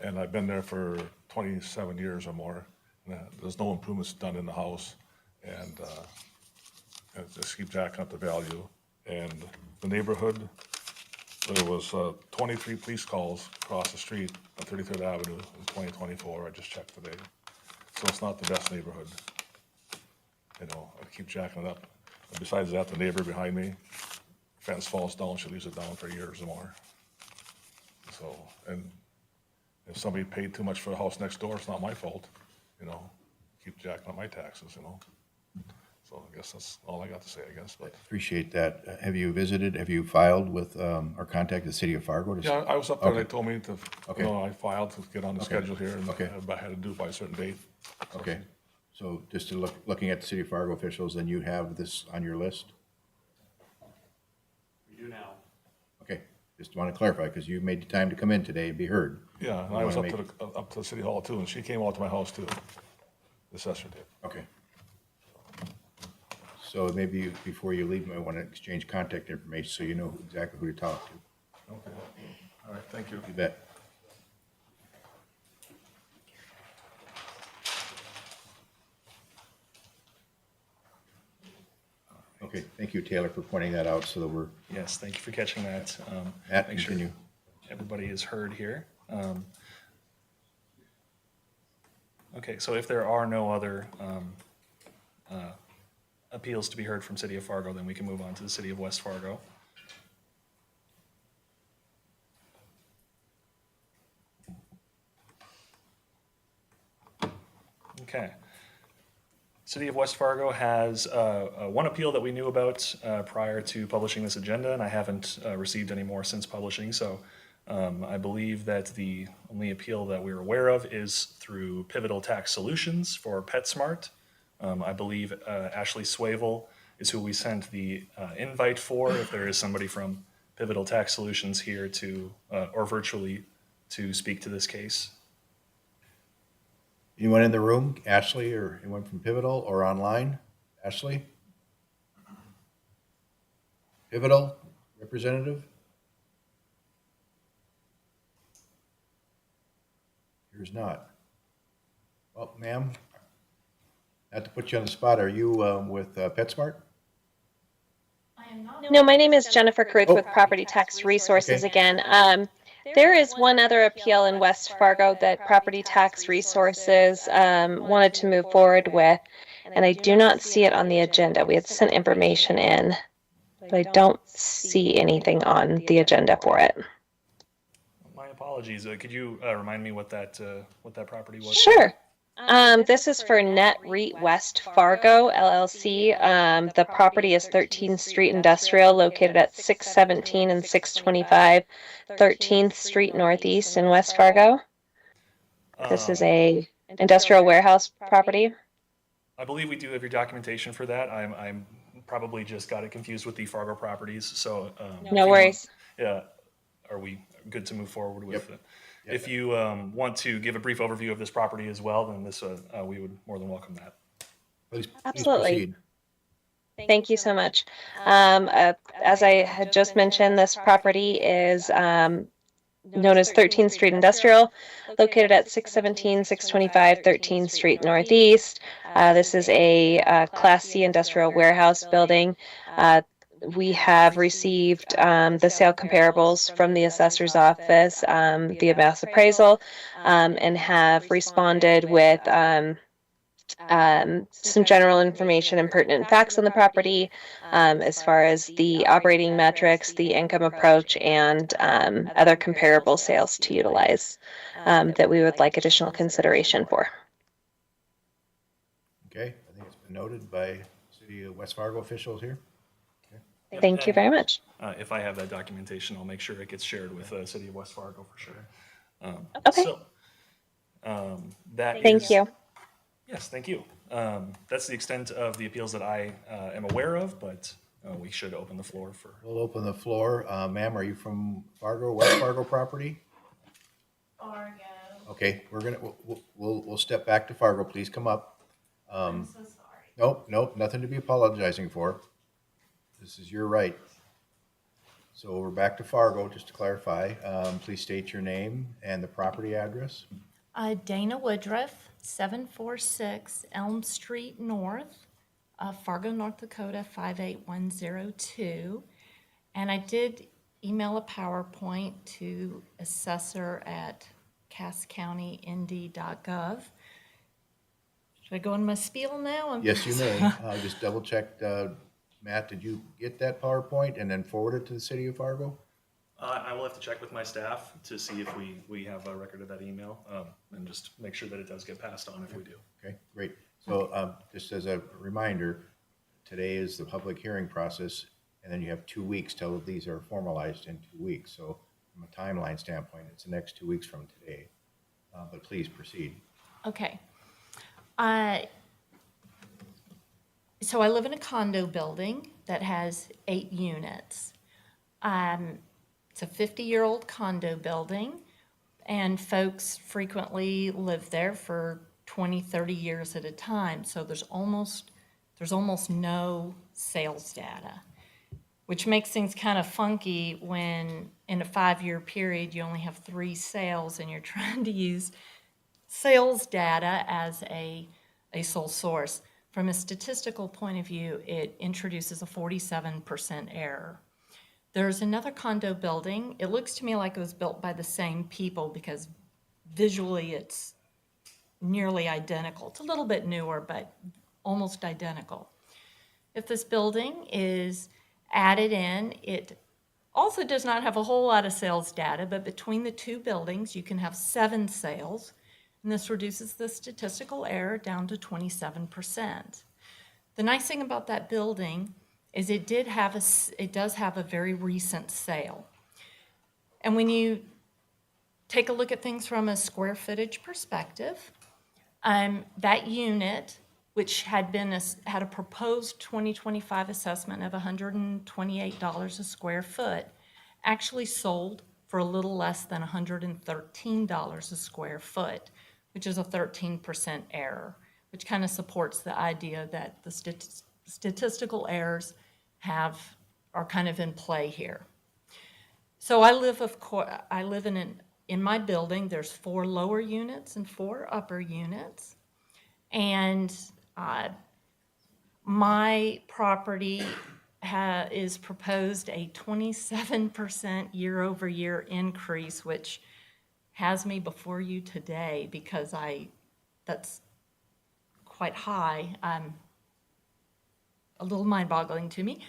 And I've been there for 27 years or more. And there's no improvements done in the house, and I just keep jacking up the value. And the neighborhood, there was 23 police calls across the street on 33rd Avenue in 2024. I just checked today. So it's not the best neighborhood. You know, I keep jacking it up. And besides that, the neighbor behind me, fence falls down, she leaves it down for years or more. So, and if somebody paid too much for the house next door, it's not my fault, you know. Keep jacking up my taxes, you know. So I guess that's all I got to say, I guess. But Appreciate that. Have you filed with, or contacted the city of Fargo? yeah, I was up there, Okay. they told me to, Okay. you know, I filed to get on the Okay. schedule here, and Okay. I had to do it by a certain date. Okay, so just to looking at the city of Fargo officials, then you have this on your list? We do now. Okay, just want to clarify, because you made the time to come in today and be heard. Yeah, and We I was wanna up to the city hall too, and she came out to my house too. The assessor did. Okay. So maybe before you leave, I want to exchange contact information so you know exactly who to talk to. Okay. All right, thank you. You bet. Okay, thank you, Taylor, for pointing that out so that we're, Yes, thank you for catching that. Matt, Make sure continue. everybody is heard here. Okay, so if there are no other appeals to be heard from City of Fargo, then we can move on to the City of West Fargo. Okay. City of West Fargo has one appeal that we knew about prior to publishing this agenda, and I haven't received any more since publishing. So I believe that the only appeal that we're aware of is through Pivotal Tax Solutions for PetSmart. I believe Ashley Swavel is who we sent the invite for. If there is somebody from Pivotal Tax Solutions here to, or virtually, to speak to this case. Anyone in the room, Ashley, or anyone from Pivotal or online? Ashley? Pivotal representative? Here's not. Well, ma'am, not to put you on the spot, are you with PetSmart? No, my name is Jennifer Carruth with Property Tax Resources again. There is one other appeal in West Fargo that Property Tax Resources wanted to move forward with, and I do not see it on the agenda. We had sent information in, but I don't see anything on the agenda for it. My apologies. Could you remind me what that property was? Sure. This is for Net REIT West Fargo LLC. The property is 13th Street Industrial, located at 617 and 625 13th Street Northeast in West Fargo. This is a industrial warehouse property. I believe we do have your documentation for that. I'm probably just got it confused with the Fargo properties, so. No worries. Yeah, are we good to move forward with it? Yep. If you want to give a brief overview of this property as well, then this, we would more than welcome that. Please Absolutely. proceed. Thank you so much. As I had just mentioned, this property is known as 13th Street Industrial, located at 617, 625 13th Street Northeast. This is a Class C industrial warehouse building. We have received the sale comparables from the assessor's office via mass appraisal, and have responded with some general information and pertinent facts on the property, as far as the operating metrics, the income approach, and other comparable sales to utilize that we would like additional consideration for. Okay, I think it's been noted by City of West Fargo officials here. Yep, Thank you very much. If I have that documentation, I'll make sure it gets shared with the City of West Fargo for sure. Okay. So, that Thank is- you. Yes, thank you. That's the extent of the appeals that I am aware of, but we should open the floor for. We'll open the floor. Ma'am, are you from Fargo, West Fargo property? Fargo. Okay, we'll step back to Fargo. Please come up. I'm so sorry. Nope, nothing to be apologizing for. This is your right. So we're back to Fargo, just to clarify. Please state your name and the property address. Dana Woodruff, 746 Elm Street North, Fargo, North Dakota, 58102. And I did email a PowerPoint to assessor at casscountynd.gov. Should I go in my spiel now? Yes, you may. Just double check, Matt, did you get that PowerPoint and then forward it to the City of Fargo? I will have to check with my staff to see if we have a record of that email, and just make sure that it does get passed on if we do. Okay, great. So just as a reminder, today is the public hearing process, and then you have 2 weeks till these are formalized in 2 weeks. So from a timeline standpoint, it's the next 2 weeks from today. But please proceed. Okay. So I live in a condo building that has 8 units. It's a 50-year-old condo building, and folks frequently live there for 20, 30 years at a time. So there's almost no sales data, which makes things kind of funky when in a 5-year period you only have 3 sales and you're trying to use sales data as a sole source. From a statistical point of view, it introduces a 47% error. There's another condo building. It looks to me like it was built by the same people because visually it's nearly identical. It's a little bit newer, but almost identical. If this building is added in, it also does not have a whole lot of sales data, but between the 2 buildings, you can have 7 sales, and this reduces the statistical error down to 27%. The nice thing about that building is it does have a very recent sale. And when you take a look at things from a square footage perspective, that unit, which had a proposed 2025 assessment of $128 a square foot, actually sold for a little less than $113 a square foot, which is a 13% error, which kind of supports the idea that the statistical errors are kind of in play here. So I live in my building, there's 4 lower units and 4 upper units. And my property is proposed a 27% year-over-year increase, which has me before you today because that's quite high. A little mind-boggling to me.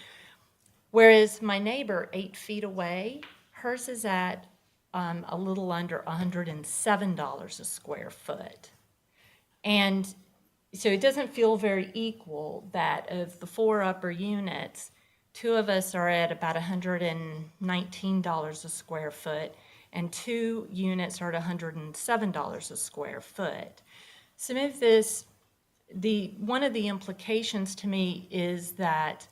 Whereas my neighbor 8 feet away, hers is at a little under $107 a square foot. And so it doesn't feel very equal that of the 4 upper units, 2 of us are at about $119 a square foot, and 2 units are at $107 a square foot. Some of this, one of the implications to me is that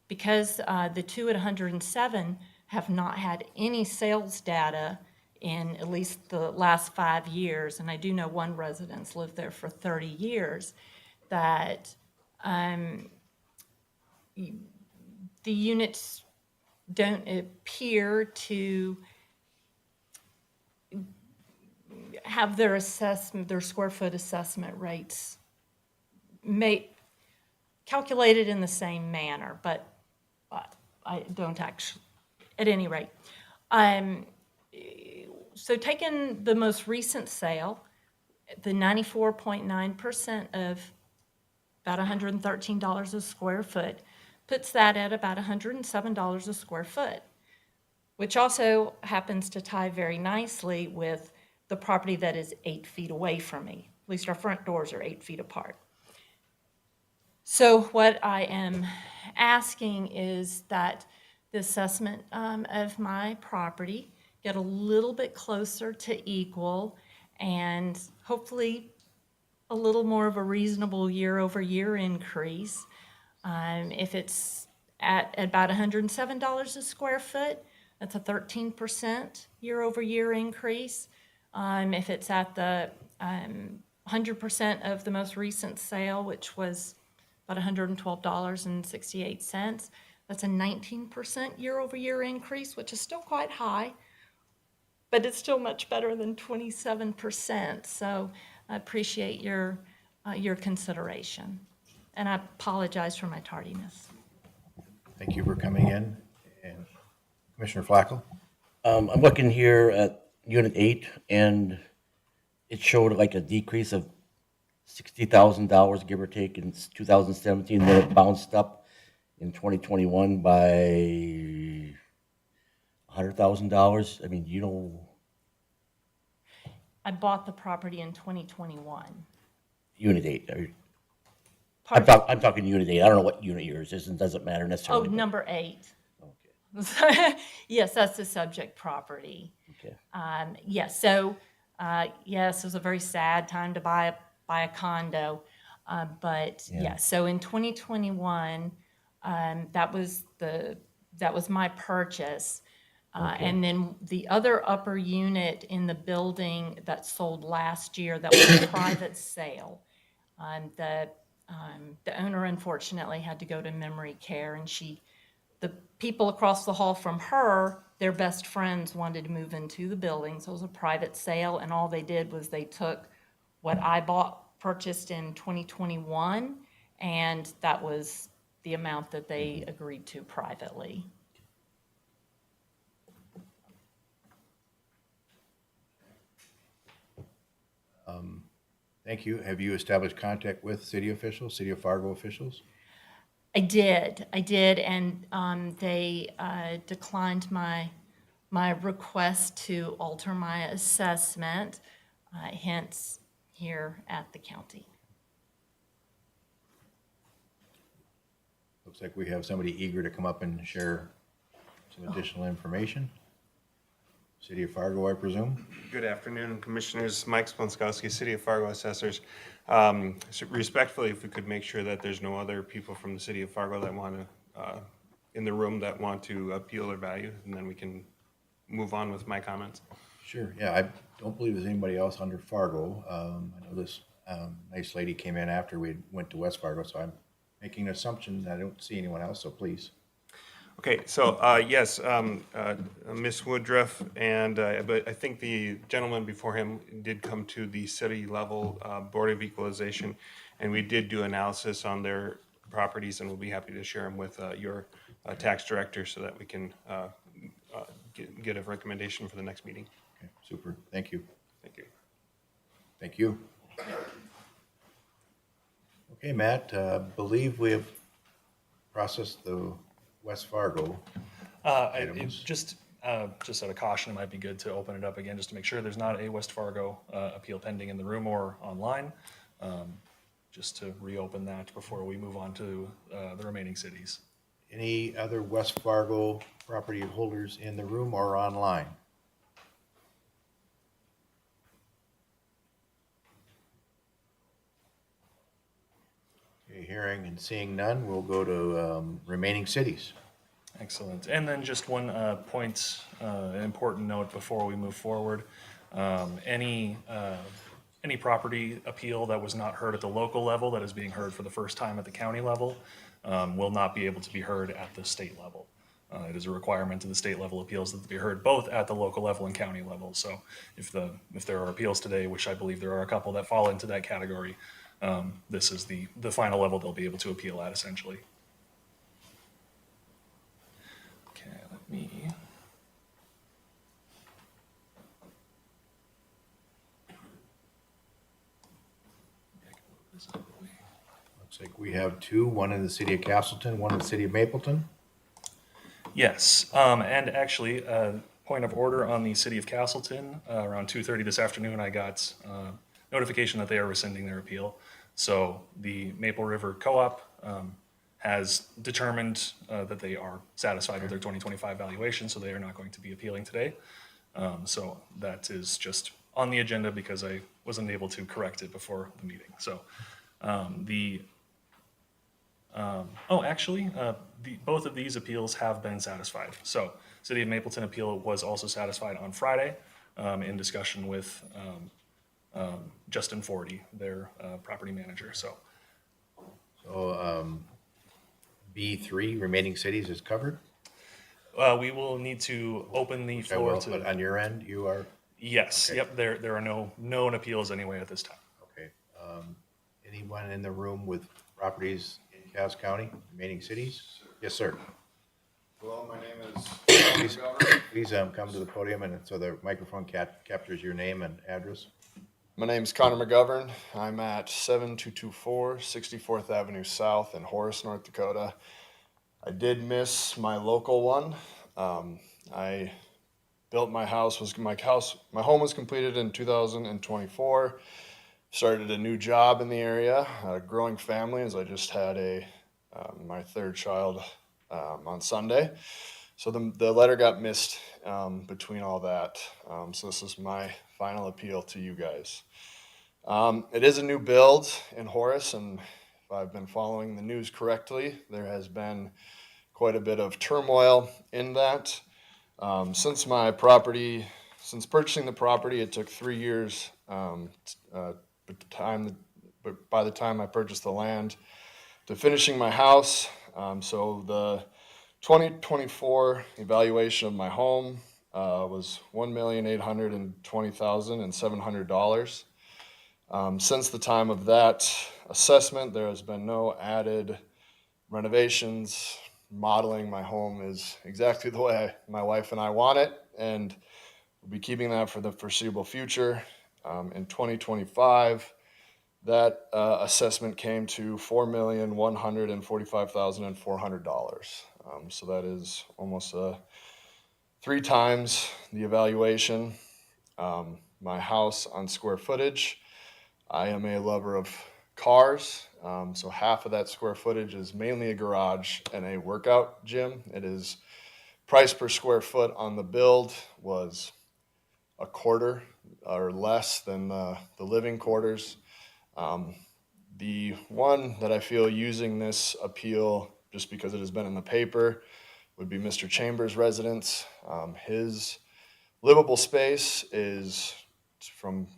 because the 2 at 107 have not had any sales data in at least the last 5 years, and I do know one resident's lived there for 30 years, that the units don't appear to have their assessment, their square foot assessment rates calculated in the same manner, but I don't actually, at any rate. So taking the most recent sale, the 94.9% of about $113 a square foot, puts that at about $107 a square foot, which also happens to tie very nicely with the property that is 8 feet away from me. At least our front doors are 8 feet apart. So what I am asking is that the assessment of my property get a little bit closer to equal, and hopefully a little more of a reasonable year-over-year increase. If it's at about $107 a square foot, that's a 13% year-over-year increase. If it's at the 100% of the most recent sale, which was about $112.68, that's a 19% year-over-year increase, which is still quite high, but it's still much better than 27%. So I appreciate your consideration, and I apologize for my tardiness. Thank you for coming in. And Commissioner Flacco? I'm looking here at Unit 8, and it showed like a decrease of $60,000, give or take, in 2017. Then it bounced up in 2021 by $100,000. I mean, you know. I bought the property in 2021. Unit 8. I'm talking Unit 8. I don't know what unit yours is, and it doesn't matter necessarily. Oh, number 8. Okay. Yes, that's the subject property. Okay. Yes, so yes, it was a very sad time to buy a condo, but yeah. So in 2021, that was my purchase. And then the other upper unit in the building that sold last year, that was a private sale. The owner unfortunately had to go to memory care, and the people across the hall from her, their best friends wanted to move into the building, so it was a private sale, and all they did was they took what I purchased in 2021, and that was the amount that they agreed to privately. Thank you. Have you established contact with city officials, City of Fargo officials? I did, and they declined my request to alter my assessment, hence here at the county. Looks like we have somebody eager to come up and share some additional information. City of Fargo, I presume? Good afternoon, Commissioners. Mike Splonskowski, City of Fargo Assessors. So respectfully, if we could make sure that there's no other people from the City of Fargo that want to, in the room that want to appeal their value, and then we can move on with my comments. Sure, yeah, I don't believe there's anybody else under Fargo. I know this nice lady came in after we went to West Fargo, so I'm making an assumption that I don't see anyone else, so please. Okay, so yes, Ms. Woodruff, and but I think the gentleman before him did come to the city level Board of Equalization, and we did do analysis on their properties, and we'll be happy to share them with your tax director so that we can get a recommendation for the next meeting. Okay, super. Thank you. Thank you. Thank you. Okay, Matt, believe we have processed the West Fargo items. Just out of caution, it might be good to open it up again just to make sure there's not a West Fargo appeal pending in the room or online. just to reopen that before we move on to the remaining cities. Any other West Fargo property holders in the room or online? Okay, hearing and seeing none, we'll go to remaining cities. Excellent. And then just one point, an important note before we move forward. Any property appeal that was not heard at the local level that is being heard for the first time at the county level will not be able to be heard at the state level. It is a requirement of the state level appeals that they be heard both at the local level and county level. So if there are appeals today, which I believe there are a couple that fall into that category, this is the final level they'll be able to appeal at, essentially. Okay, let me. Looks like we have two, one in the city of Castleton, one in the city of Mapleton. Yes, and actually, point of order on the city of Castleton, around 2:30 this afternoon, I got notification that they are rescinding their appeal. So the Maple River Co-op has determined that they are satisfied with their 2025 valuation, so they are not going to be appealing today. So that is just on the agenda because I wasn't able to correct it before the meeting. So both of these appeals have been satisfied. So City of Mapleton appeal was also satisfied on Friday in discussion with Justin Forty, their property manager. So B3, remaining cities, is covered? we will need to open the floor to. But on your end, you are? Yes, Okay. yep, there are no known appeals anyway at this time. Okay. Anyone in the room with properties in Cass County, remaining cities? Yes, sir. Hello, my name is Please come to the podium and so the microphone captures your name and address. My name is Connor McGovern. I'm at 7224 64th Avenue South in Horace, North Dakota. I did miss my local one. I built my house. My home was completed in 2024. Started a new job in the area, a growing family, as I just had my third child on Sunday. So the letter got missed between all that. So this is my final appeal to you guys. It is a new build in Horace, and if I've been following the news correctly, there has been quite a bit of turmoil in that. Since purchasing the property, it took 3 years by the time I purchased the land to finishing my house. So the 2024 evaluation of my home was $1,820,700. Since the time of that assessment, there has been no added renovations. Modeling my home is exactly the way my wife and I want it, and we'll be keeping that for the foreseeable future. In 2025, that assessment came to $4,145,400. So that is almost 3 times the evaluation. My house on square footage, I am a lover of cars, so half of that square footage is mainly a garage and a workout gym. It is price per square foot on the build was a quarter or less than the living quarters. The one that I feel using this appeal, just because it has been in the paper, would be Mr. Chambers' residence. His livable space is, from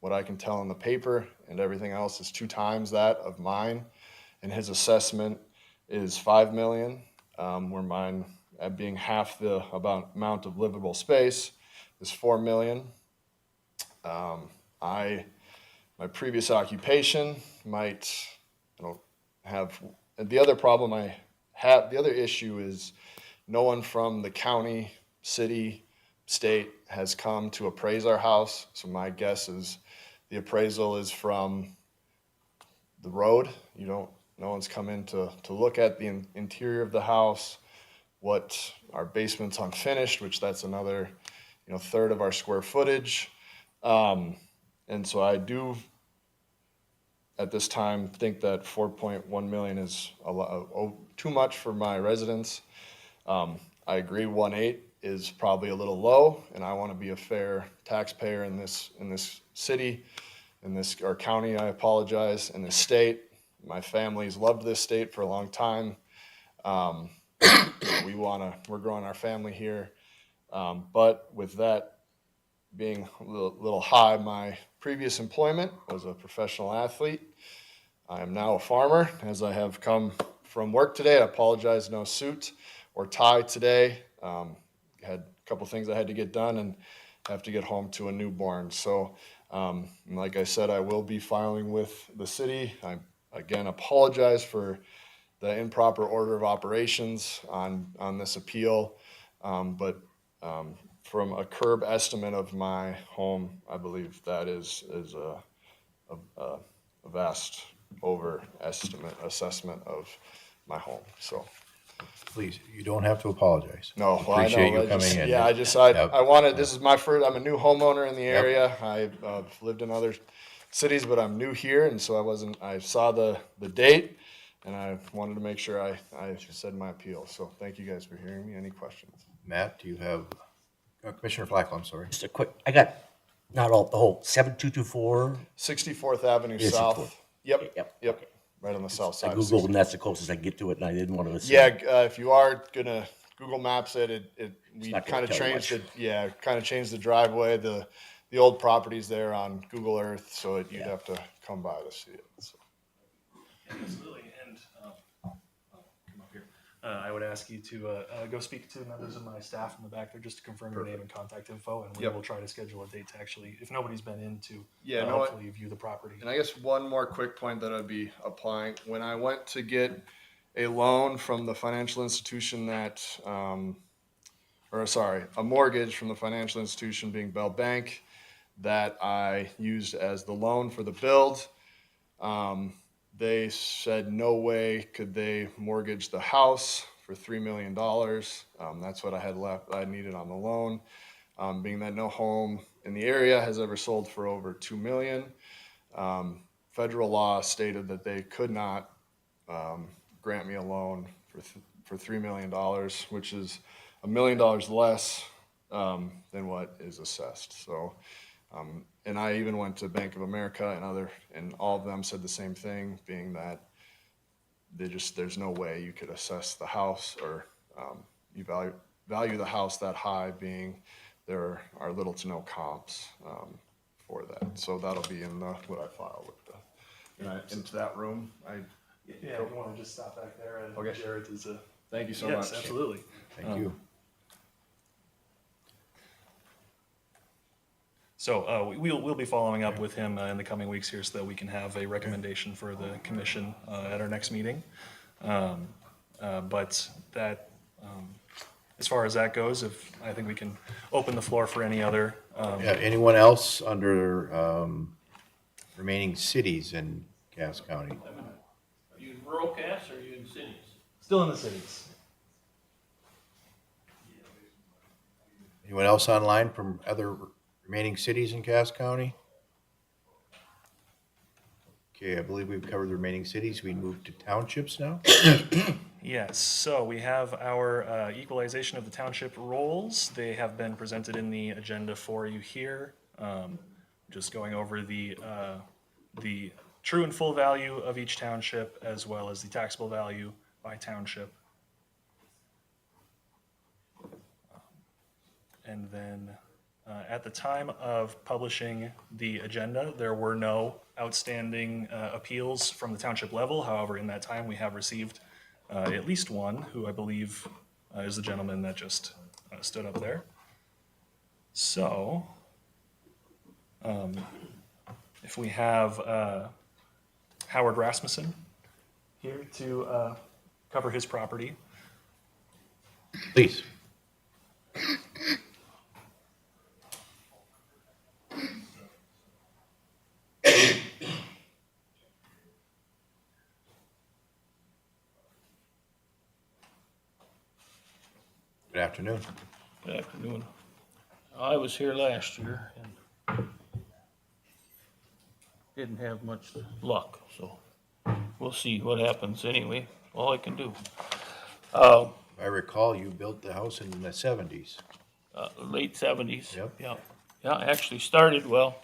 what I can tell in the paper and everything else, is 2 times that of mine, and his assessment is $5 million, where mine, being half the amount of livable space, is $4 million. My previous occupation might, have the other problem I have. The other issue is no one from the county, city, state has come to appraise our house. So my guess is the appraisal is from the road. No one's come in to look at the interior of the house. What our basement's unfinished, which that's another, third of our square footage. And so I do, at this time think that 4.1 million is too much for my residents. I agree 1.8 is probably a little low, and I want to be a fair taxpayer in this city, in this our county. I apologize, in this state. My family's loved this state for a long time. We're growing our family here, but with that being a little high, my previous employment was a professional athlete. I am now a farmer, as I have come from work today. I apologize, no suit or tie today. Had a couple things I had to get done and have to get home to a newborn. So, like I said, I will be filing with the city. I again apologize for the improper order of operations on this appeal, but from a curb estimate of my home, I believe that is a vast assessment of my home. So Please, you don't have to apologize. no, well, Appreciate I know. you coming in. Yeah, Yep. I wanted, this is my first, I'm a new homeowner in the area. I've lived in other cities, but I'm new here, and so I saw the date, and I wanted to make sure I said my appeal. So thank you guys for hearing me. Any questions? Matt, do you have, Commissioner Flacco, I'm sorry. Just a quick, I got not all, the whole 7224. 64th Avenue Yeah, South. 64th. Yep. Right on the south side. I Googled and that's the closest I can get to it, and I didn't want to assume. Yeah, if you are gonna Google Maps it, we not kind gonna of tell you changed much. it. Yeah, kind of changed the driveway. The old property's there on Google Earth, so you'd have to come by to see it. So. Absolutely, and come up here. I would ask you to go speak to members of my staff in the back there just to confirm your name and contact info, and we will try to schedule a date to actually, if nobody's been in, to hopefully view the property. And I guess one more quick point that I'd be applying, when I went to get a loan from the financial institution that, a mortgage from the financial institution being Bell Bank that I used as the loan for the build, they said no way could they mortgage the house for $3 million. That's what I had left, I needed on the loan. Being that no home in the area has ever sold for over $2 million. Federal law stated that they could not grant me a loan for $3 million, which is $1 million less than what is assessed. So, and I even went to Bank of America and all of them said the same thing, being that there's no way you could assess the house or you value the house that high, being there are little to no comps for that. So that'll be in what I file with into that room. Yeah, if you want to just stop back there, and Okay. Jared is a. Thank you so yes, much. Absolutely. Thank you. So we'll be following up with him in the coming weeks here so that we can have a recommendation for the commission at our next meeting. But that, as far as that goes, I think we can open the floor for any other. Anyone else under remaining cities in Cass County? Are you in rural Cass or are you in cities? Still in the cities. Anyone else online from other remaining cities in Cass County? Okay, I believe we've covered the remaining cities. We move to townships now. Yes, so we have our equalization of the township roles. They have been presented in the agenda for you here. Just going over the true and full value of each township as well as the taxable value by township. And then at the time of publishing the agenda, there were no outstanding appeals from the township level. However, in that time, we have received at least one, who I believe is the gentleman that just stood up there. So, if we have Howard Rasmussen here to cover his property. Please. Good afternoon. Good afternoon. I was here last year and didn't have much luck, so we'll see what happens anyway. All I can do. I recall you built the house in the 70s. Late 70s. Yep. Yeah. Yeah, actually started, well,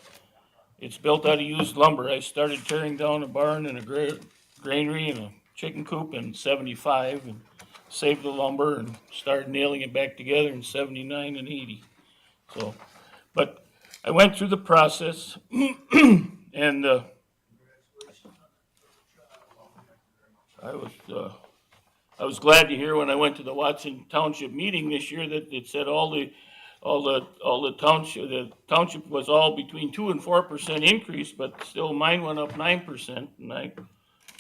it's built out of used lumber. I started tearing down a barn and a granary and a chicken coop in 75 and saved the lumber and started nailing it back together in 79 and 80. So, but I went through the process and I was glad to hear when I went to the Watson Township meeting this year that it said the township was all between 2% and 4% increase, but still mine went up 9%. And I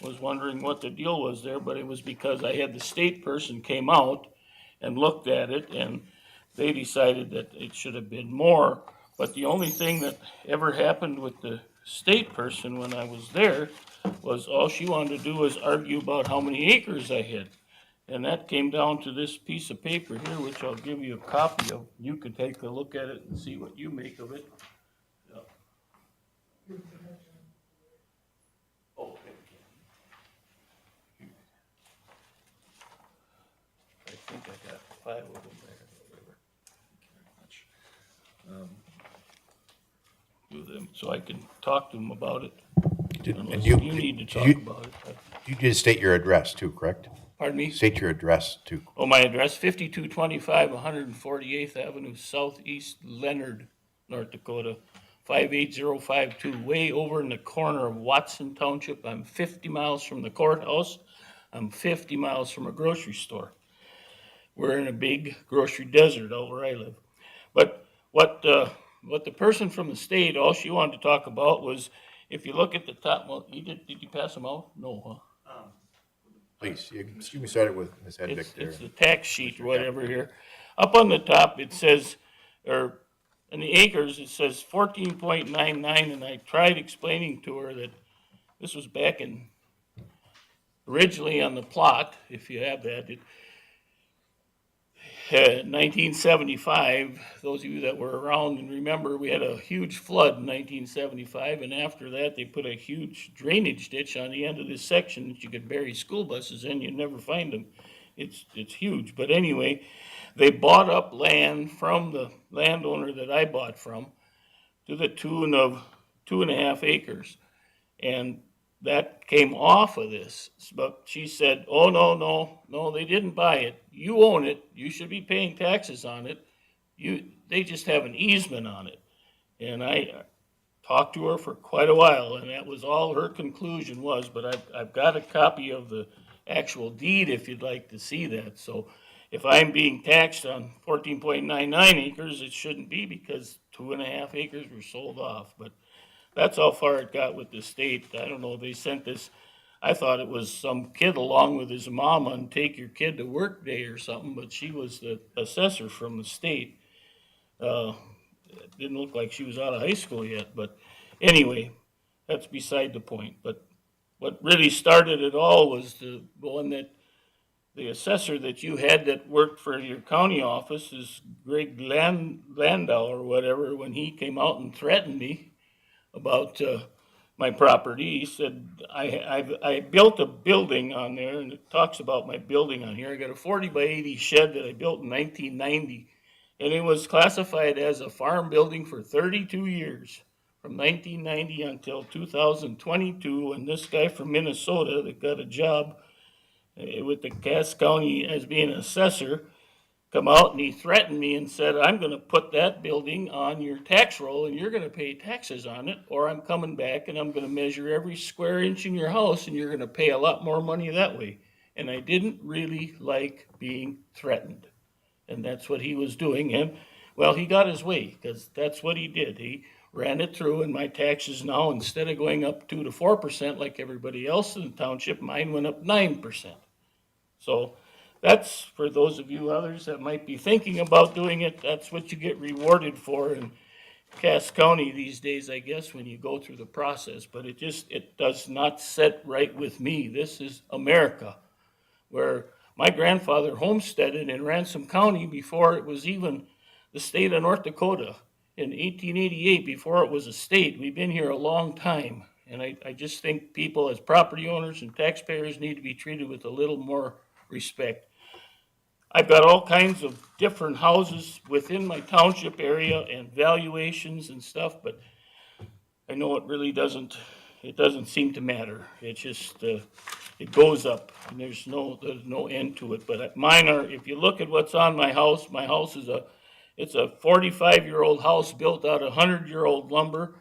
was wondering what the deal was there, but it was because I had the state person came out and looked at it and they decided that it should have been more. But the only thing that ever happened with the state person when I was there was all she wanted to do was argue about how many acres I had. And that came down to this piece of paper here, which I'll give you a copy of. You can take a look at it and see what you make of it. Oh, I think I got 5 of them there. Do them so I can talk to them about it. Unless you need to talk about it. You did state your address too, correct? Pardon me? State your address too. Oh, my address, 5225 148th Avenue Southeast, Leonard, North Dakota, 58052, way over in the corner of Watson Township. I'm 50 miles from the courthouse. I'm 50 miles from a grocery store. We're in a big grocery desert out where I live. But what the person from the state, all she wanted to talk about was, if you look at the top, well, did you pass them out? No, huh? Please, you can start it with Ms. Hedvick there. It's the tax sheet or whatever here. Up on the top, it says, or in the acres, it says 14.99, and I tried explaining to her that this was back in, originally on the plot, if you have that, 1975, those of you that were around and remember, we had a huge flood in 1975, and after that, they put a huge drainage ditch on the end of this section that you could bury school buses in. You'd never find them. It's huge. But anyway, they bought up land from the landowner that I bought from to the tune of 2.5 acres. And that came off of this, but she said, oh, no, they didn't buy it. You own it. You should be paying taxes on it. They just have an easement on it. And I talked to her for quite a while, and that was all her conclusion was, but I've got a copy of the actual deed if you'd like to see that. So if I'm being taxed on 14.99 acres, it shouldn't be because 2.5 acres were sold off, but that's how far it got with the state. I don't know, they sent this, I thought it was some kid along with his mama and take your kid to work day or something, but she was the assessor from the state. It didn't look like she was out of high school yet, but anyway, that's beside the point. But what really started it all was the one that the assessor that you had that worked for your county office is Greg Landau or whatever, when he came out and threatened me about my property. He said, I built a building on there, and it talks about my building on here. I got a 40 by 80 shed that I built in 1990, and it was classified as a farm building for 32 years, from 1990 until 2022, and this guy from Minnesota that got a job with the Cass County as being an assessor come out and he threatened me and said, I'm going to put that building on your tax roll and you're going to pay taxes on it, or I'm coming back and I'm going to measure every square inch in your house and you're going to pay a lot more money that way. And I didn't really like being threatened. And that's what he was doing. And, well, he got his way because that's what he did. He ran it through, and my taxes now, instead of going up 2 to 4% like everybody else in the township, mine went up 9%. So that's for those of you others that might be thinking about doing it. That's what you get rewarded for in Cass County these days, I guess, when you go through the process. But it does not sit right with me. This is America, where my grandfather homesteaded in Ransom County before it was even the state of North Dakota in 1888, before it was a state. We've been here a long time, And I just think people as property owners and taxpayers need to be treated with a little more respect. I've got all kinds of different houses within my township area and valuations and stuff, but I know it really doesn't seem to matter. It's just, it goes up and there's no end to it. But mine are, if you look at what's on my house is it's a 45-year-old house built out of 100-year-old lumber.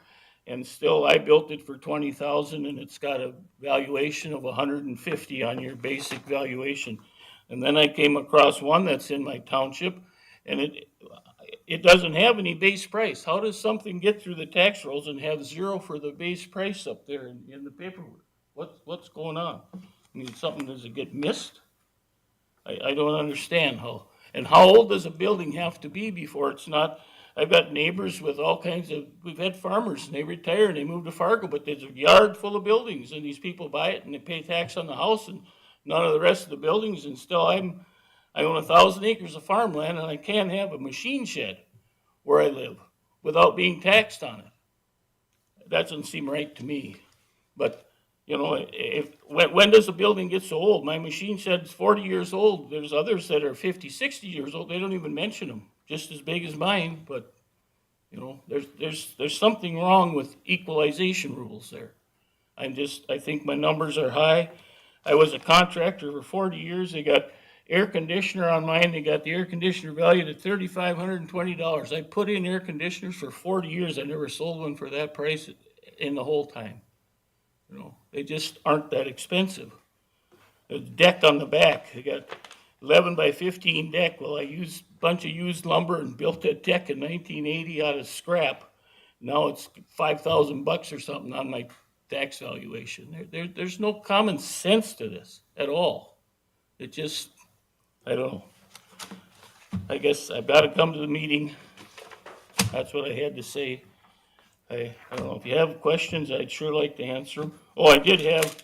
And still I built it for 20,000 and it's got a valuation of 150 on your basic valuation. And then I came across one that's in my township and it doesn't have any base price. How does something get through the tax rolls and have zero for the base price up there in the paperwork? What's going on? I mean, does it get missed? I don't understand how old does a building have to be before it's not? I've got neighbors with all kinds of, we've had farmers and they retire and they move to Fargo, but there's a yard full of buildings and these people buy it and they pay tax on the house and none of the rest of the buildings, and still I own 1,000 acres of farmland and I can't have a machine shed where I live without being taxed on it. That doesn't seem right to me. But, you know, when does a building get so old? My machine shed's 40 years old. There's others that are 50, 60 years old. They don't even mention them, just as big as mine. But, you know, there's something wrong with equalization rules there. I think my numbers are high. I was a contractor for 40 years. They got air conditioner on mine. They got the air conditioner valued at $3,520. I put in air conditioners for 40 years. I never sold one for that price in the whole time. You know, they just aren't that expensive. The deck on the back, they got 11 by 15 deck. Well, I used a bunch of used lumber and built that deck in 1980 out of scrap. Now it's $5,000 or something on my tax valuation. There's no common sense to this at all. It just, I don't know. I guess I've got to come to the meeting. That's what I had to say. I don't know if you have questions, I'd sure like to answer them. Oh, I did have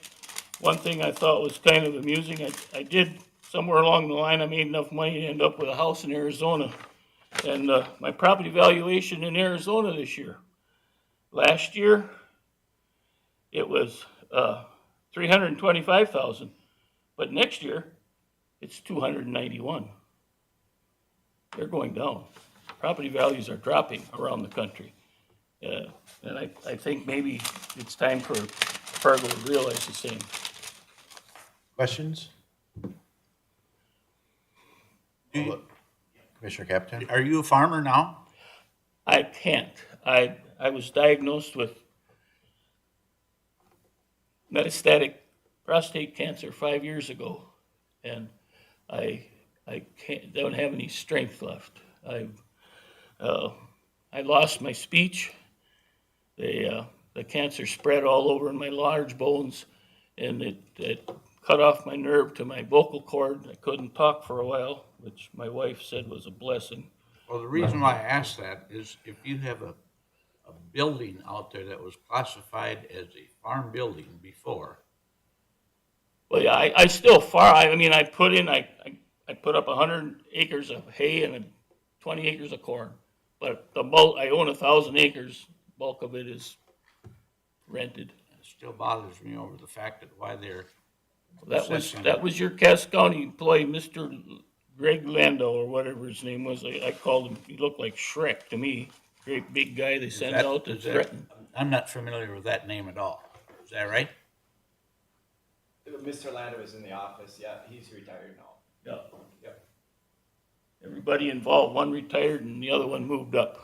one thing I thought was kind of amusing. I did, somewhere along the line, I made enough money to end up with a house in Arizona. And my property valuation in Arizona this year, last year, it was $325,000, but next year it's $291,000. They're going down. Property values are dropping around the country, and I think maybe it's time for Fargo to realize the same. Questions? Commissioner Captain? Are you a farmer now? I can't. I was diagnosed with metastatic prostate cancer 5 years ago, and I don't have any strength left. I lost my speech. The cancer spread all over in my large bones, and it cut off my nerve to my vocal cord. I couldn't talk for a while, which my wife said was a blessing. Well, the reason why I asked that is if you have a building out there that was classified as a farm building before. Well, yeah, I still farm. I mean, I put up 100 acres of hay and 20 acres of corn. But the bulk, I own 1,000 acres. Bulk of it is rented. It still bothers me over the fact that why they're. That was your Cass County employee, Mr. Greg Lando, or whatever his name was. I called him. He looked like Shrek to me. Great big guy they send out to threaten. I'm not familiar with that name at all. Is that right? Mr. Lando is in the office. Yeah, he's retired now. Yeah. Yep. Everybody involved, one retired and the other one moved up.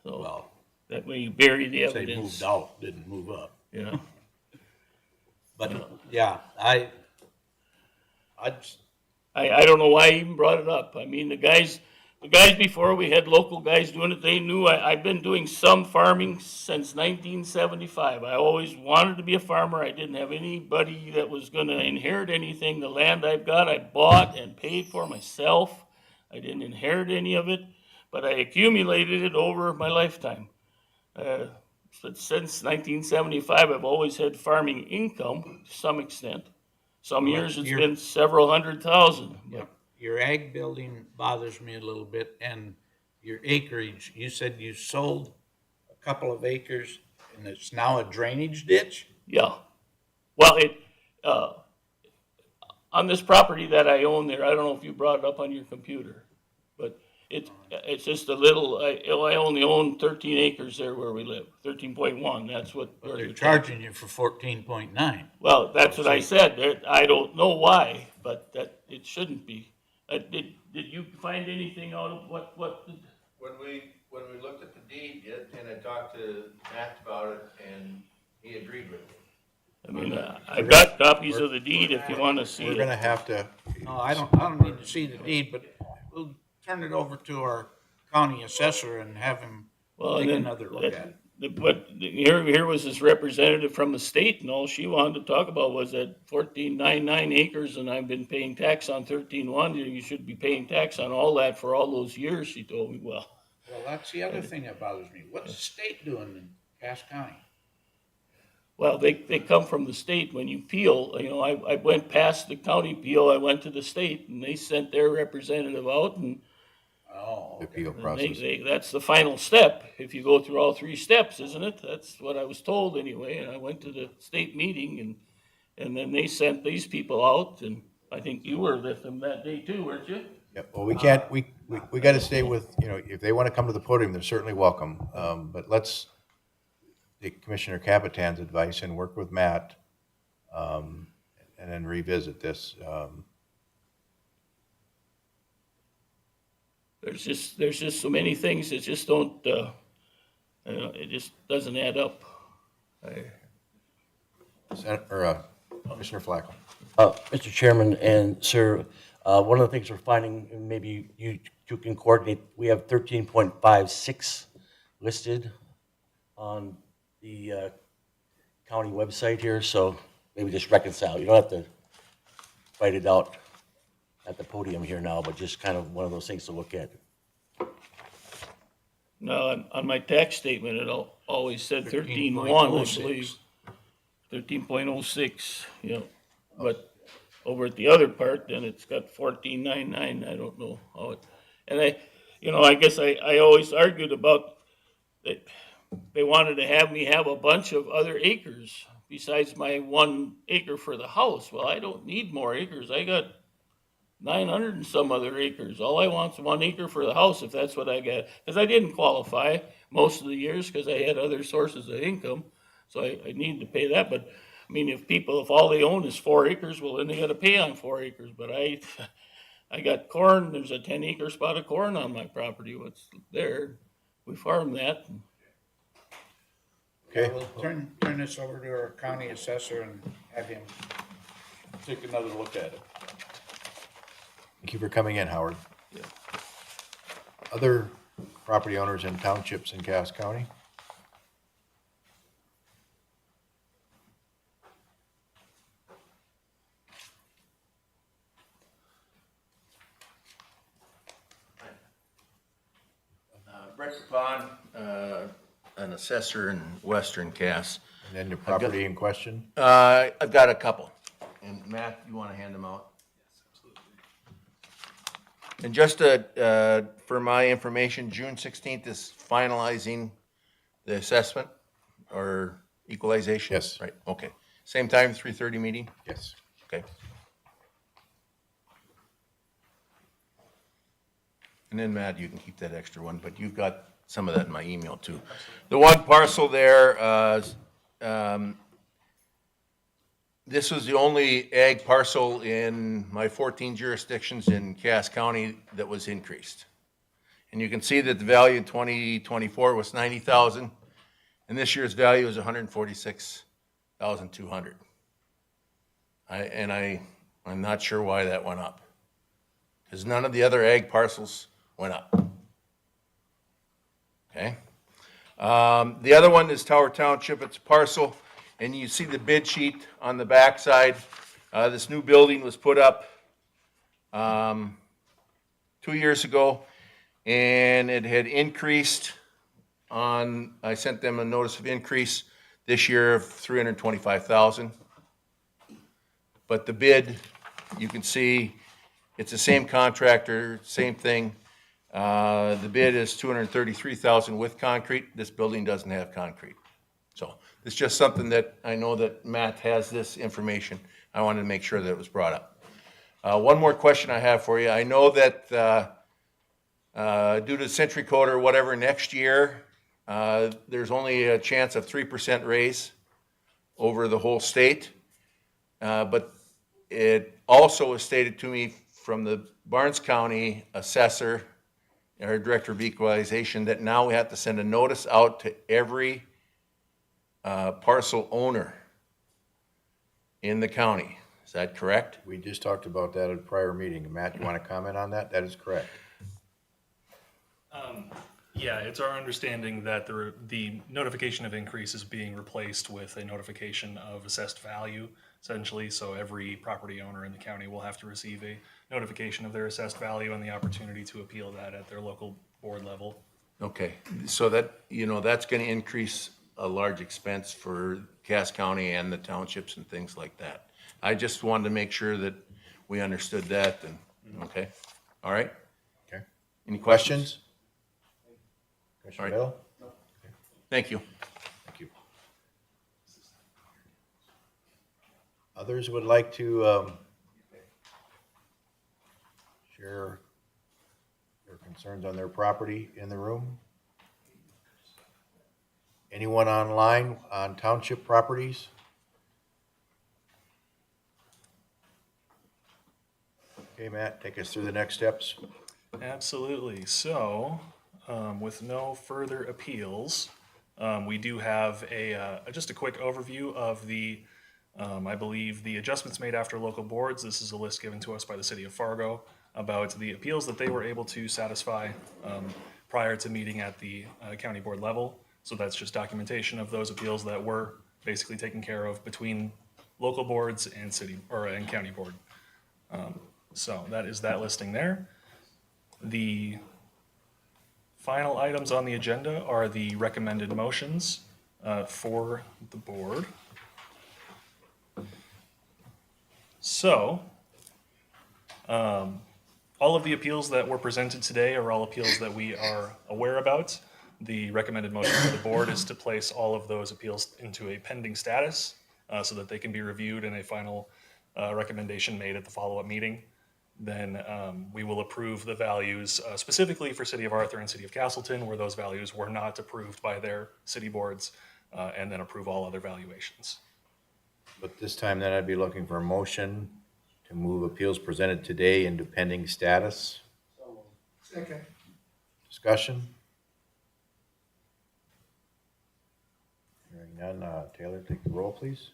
So well, that way you bury the say evidence. Moved out, didn't move up. Yeah. But yeah, I don't know why I even brought it up. I mean, the guys before, we had local guys doing it. They knew I've been doing some farming since 1975. I always wanted to be a farmer. I didn't have anybody that was going to inherit anything. The land I've got, I bought and paid for myself. I didn't inherit any of it, but I accumulated it over my lifetime. Since 1975, I've always had farming income to some extent. Some years it's been several $100,000. Yeah. Your ag building bothers me a little bit, and your acreage, you said you sold a couple of acres and it's now a drainage ditch? Yeah. Well, on this property that I own there, I don't know if you brought it up on your computer, but it's just a little, I only own 13 acres there where we live, 13.1, that's what. But they're charging you for 14.9. Well, that's what I said, I don't know why, but that, it shouldn't be. Did you find anything out of what? When we looked at the deed, and I talked to Matt about it, and he agreed with me. I mean, I've got copies of the deed if you want to see it. We're gonna have to. No, I don't need to see the deed, but we'll turn it over to our county assessor and have him take another look at it. Here was this representative from the state, and all she wanted to talk about was that 14.99 acres, and I've been paying tax on 13.1. You should be paying tax on all that for all those years, she told me. Well, That's the other thing that bothers me. What's the state doing in Cass County? well, they come from the state. When you peel, I went past the county peel, I went to the state, and they sent their representative out, and The appeal and process. that's the final step, if you go through all three steps, isn't it? That's what I was told anyway, and I went to the state meeting, and then they sent these people out, and I think you were with them that day too, weren't you? Yeah, well, we can't, we gotta stay with, if they wanna come to the podium, they're certainly welcome. But let's take Commissioner Capitan's advice and work with Matt, and then revisit this. There's just so many things that just don't, it just doesn't add up. Commissioner Flacco. Mr. Chairman and Sir, one of the things we're finding, and maybe you two can coordinate, we have 13.56 listed on the county website here, so maybe just reconcile. You don't have to write it out at the podium here now, but just kind of one of those things to look at. No, on my tax statement, it always said 13.1, I believe. 13.06, but over at the other part, then it's got 14.99, I don't know how it, and I guess I always argued about that they wanted to have me have a bunch of other acres besides my 1 acre for the house. Well, I don't need more acres, I got 900 and some other acres. All I want is 1 acre for the house, if that's what I got. Because I didn't qualify most of the years because I had other sources of income. So I needed to pay that. But I mean, if all they own is 4 acres, well, then they got to pay on 4 acres. But I got corn. There's a 10-acre spot of corn on my property. What's there? We farm that. Okay. We'll turn this over to our county assessor and have him take another look at it. Thank you for coming in, Howard. Other property owners in townships in Cass County? Brett Capon, an assessor in Western Cass. And then the property in question? I've got a couple. And Matt, you want to hand them out? And just for my information, June 16th is finalizing the assessment or equalization? Yes. Right, okay. Same time, 3:30 meeting? Yes. Okay. And then Matt, you can keep that extra one, but you've got some of that in my email too. The one parcel there, this was the only ag parcel in my 14 jurisdictions in Cass County that was increased. And you can see that the value in 2024 was 90,000, and this year's value is 146,200. I'm not sure why that went up, because none of the other ag parcels went up. Okay. The other one is Tower Township. It's a parcel. And you see the bid sheet on the backside. This new building was put up 2 years ago, and it had increased I sent them a notice of increase this year of $325,000. But the bid, you can see, it's the same contractor, same thing. The bid is $233,000 with concrete. This building doesn't have concrete. So It's just something that I know that Matt has this information. I wanted to make sure that it was brought up. One more question I have for you. I know that due to Century Code or whatever next year, there's only a chance of 3% raise over the whole state. But it also was stated to me from the Barnes County assessor, our director of equalization, that now we have to send a notice out to every parcel owner in the county. Is that correct? We just talked about that at a prior meeting. Matt, you want to comment on that? That is correct. Yeah, it's our understanding that the notification of increase is being replaced with a notification of assessed value, essentially. So every property owner in the county will have to receive a notification of their assessed value and the opportunity to appeal that at their local board level. Okay, so that, that's going to increase a large expense for Cass County and the townships and things like that. I just wanted to make sure that we understood that and, okay, all right? Okay. Any questions? Commissioner All right. Bill? Thank you. Thank you. Others would like to share their concerns on their property in the room? Anyone online on township properties? Okay, Matt, take us through the next steps. Absolutely. So, with no further appeals, we do have just a quick overview of I believe, the adjustments made after local boards. This is a list given to us by the city of Fargo about the appeals that they were able to satisfy prior to meeting at the county board level. So that's just documentation of those appeals that were basically taken care of between local boards and and county board. So that is that listing there. The final items on the agenda are the recommended motions for the board. So, all of the appeals that were presented today are all appeals that we are aware about. The recommended motion for the board is to place all of those appeals into a pending status so that they can be reviewed and a final recommendation made at the follow-up meeting. Then we will approve the values specifically for City of Arthur and City of Castleton, where those values were not approved by their city boards, and then approve all other valuations. But this time then I'd be looking for a motion to move appeals presented today into pending status. Second. Discussion? Hearing none, Taylor, take the roll, please.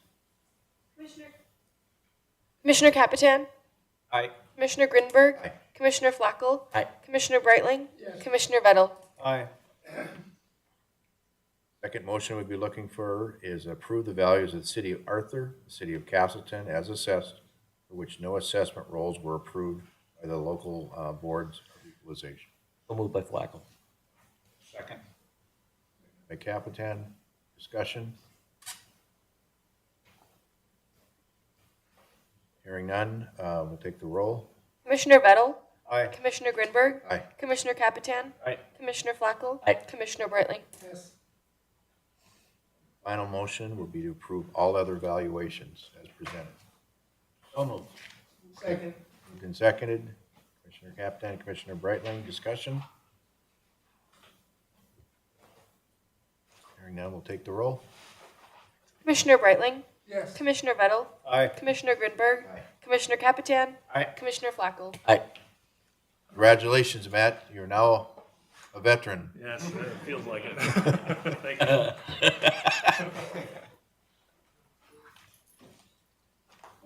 Commissioner Capitan? Aye. Commissioner Grinberg? Aye. Commissioner Flacco? Aye. Commissioner Breitling? Yes. Commissioner Vettel? Aye. Second motion we'd be looking for is approve the values of the City of Arthur, the City of Castleton as assessed, for which no assessment rolls were approved by the local boards of equalization. So moved by Flacco. Second. By Capitan, discussion? Hearing none, we'll take the roll. Commissioner Vettel? Aye. Commissioner Grinberg? Aye. Commissioner Capitan? Aye. Commissioner Flacco? Aye. Commissioner Breitling? Yes. Final motion will be to approve all other valuations as presented. So moved. Second. Moved and seconded. Commissioner Capitan, Commissioner Breitling, discussion? Hearing none, we'll take the roll. Commissioner Breitling? Yes. Commissioner Vettel? Aye. Commissioner Grinberg? Aye. Commissioner Capitan? Aye. Commissioner Flacco? Aye. Congratulations, Matt. You're now a veteran. Yes, it feels like it. Thank you.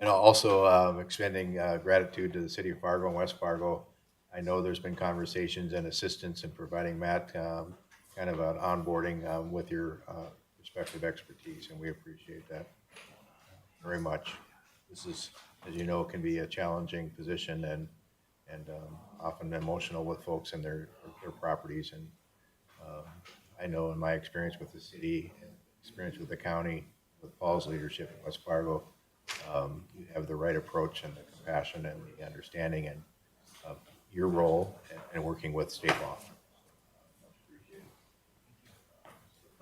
And also extending gratitude to the City of Fargo and West Fargo. I know there's been conversations and assistance in providing Matt kind of an onboarding with your respective expertise, and we appreciate that very much. This is, as you know, can be a challenging position and often emotional with folks and their properties. And I know in my experience with the city, and experience with the county, with Paul's leadership in West Fargo, you have the right approach and the compassion and the understanding and your role and working with state law.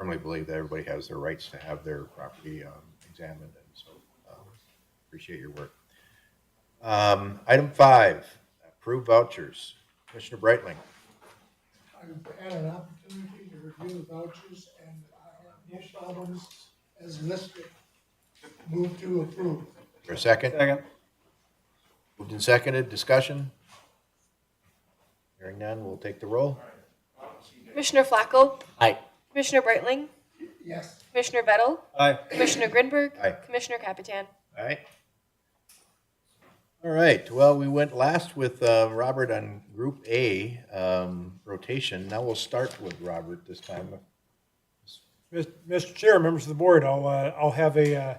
firmly believe that everybody has their rights to have their property examined, and so appreciate your work. Item 5, approve vouchers. Commissioner Breitling. I've had an opportunity to review the vouchers and I have no problems as listed. Move to approve. For a second? Second. Moved and seconded, discussion? Hearing none, we'll take the roll. Commissioner Flacco, Aye. Commissioner Breitling, Yes. Commissioner Vettel, Aye. Commissioner Grinberg, Aye. Commissioner Capitan. All right. All right, well, we went last with Robert on Group A rotation. Now we'll start with Robert this time. Mr. Chair, members of the board, I'll have a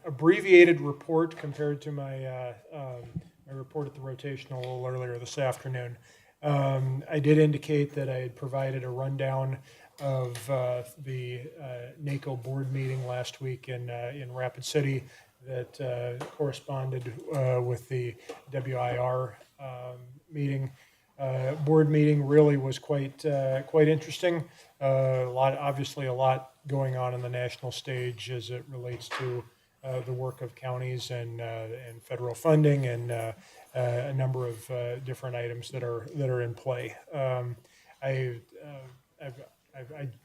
abbreviated report compared to my my report at the rotation a little earlier this afternoon. I did indicate that I had provided a rundown of the NACO board meeting last week in Rapid City that corresponded with the WIR meeting. Board meeting really was quite interesting. Obviously a lot going on the national stage as it relates to the work of counties and federal funding and a number of different items that are in play. I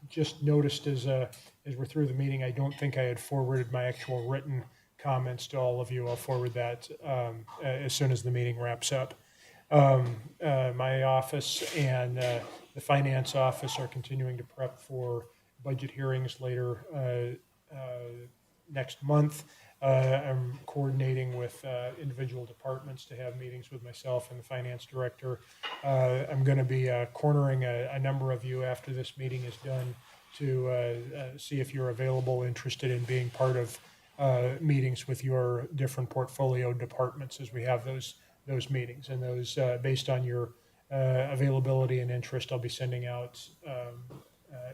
just noticed as we're through the meeting, I don't think I had forwarded my actual written comments to all of you. I'll forward that as soon as the meeting wraps up. My office and the finance office are continuing to prep for budget hearings later next month. I'm coordinating with individual departments to have meetings with myself and the finance director. I'm going to be cornering a number of you after this meeting is done to see if you're available, interested in being part of meetings with your different portfolio departments as we have those meetings. And those, based on your availability and interest, I'll be sending out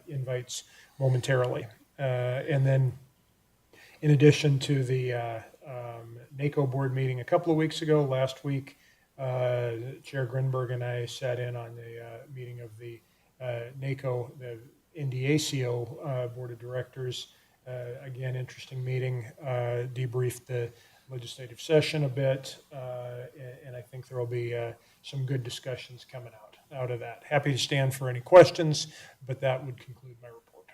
invites momentarily. And then in addition to the NACO board meeting a couple of weeks ago, last week, Chair Grinberg and I sat in on the meeting of the NACO, the NDACO Board of Directors. Again, interesting meeting, debriefed the legislative session a bit, and I think there will be some good discussions coming out of that. Happy to stand for any questions, but that would conclude my report.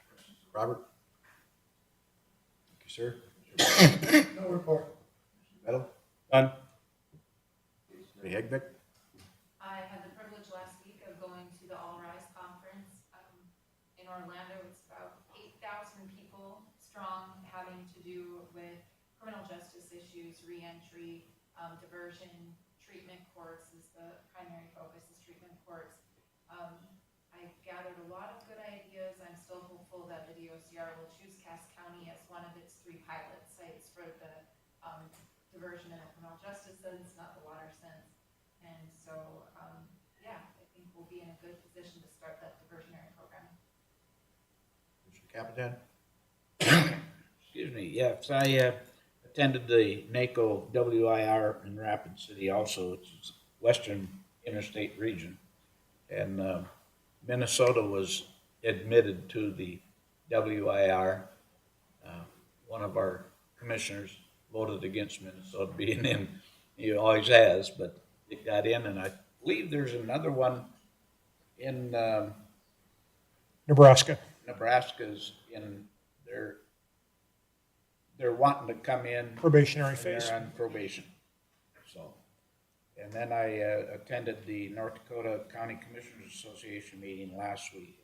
Robert? Thank you, sir. No report. Vettel? Done. Hegbeck? I had the privilege last week of going to the All Rise conference in Orlando. It's about 8,000 people strong, having to do with criminal justice issues, reentry, diversion, treatment courts is the primary focus, is treatment courts. I gathered a lot of good ideas. I'm still hopeful that the DOCR will choose Cass County as one of its 3 pilot sites for the diversion in a criminal justice sense, not the water sense. And so, yeah, I think we'll be in a good position to start that diversionary program. Capitan? Excuse me, yes, I attended the NACO WIR in Rapid City also. It's Western Interstate Region. And Minnesota was admitted to the WIR. One of our commissioners voted against Minnesota being in. He always has, but it got in, and I believe there's another one in Nebraska. Nebraska's in their. They're wanting to come in. Probationary phase. They're on probation. So, and then I attended the North Dakota County Commissioners Association meeting last week,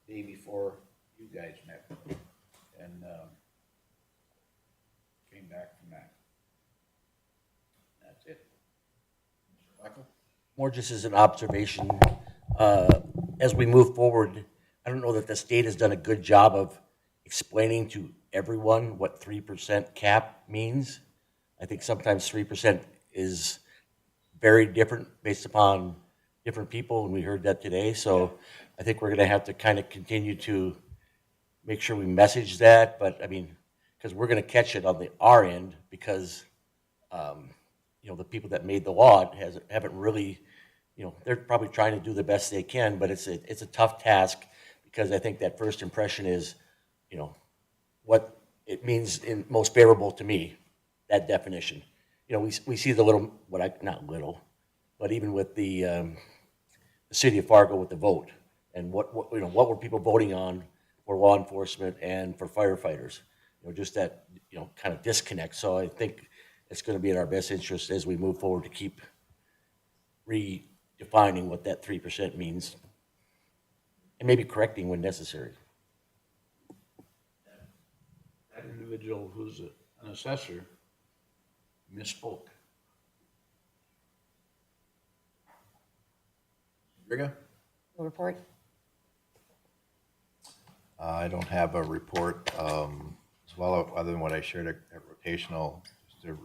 day before you guys met, and came back from that. That's it. Michael? More just as an observation, as we move forward, I don't know that the state has done a good job of explaining to everyone what 3% cap means. I think sometimes 3% is very different based upon different people, and we heard that today. So I think we're going to have to kind of continue to make sure we message that. But I mean, because we're going to catch it on our end because, the people that made the law haven't really, they're probably trying to do the best they can, but it's a tough task because I think that first impression is, you know, what it means in most favorable to me, that definition. You know, we see the little, not little, but even with the city of Fargo with the vote, and what what were people voting on for law enforcement and for firefighters? You know, just that, you know, kind of disconnect. So I think it's going to be in our best interest as we move forward to keep redefining what that 3% means, and maybe correcting when necessary. That individual who's an assessor misspoke. Briga? No report. I don't have a report, as well, other than what I shared at rotational, just to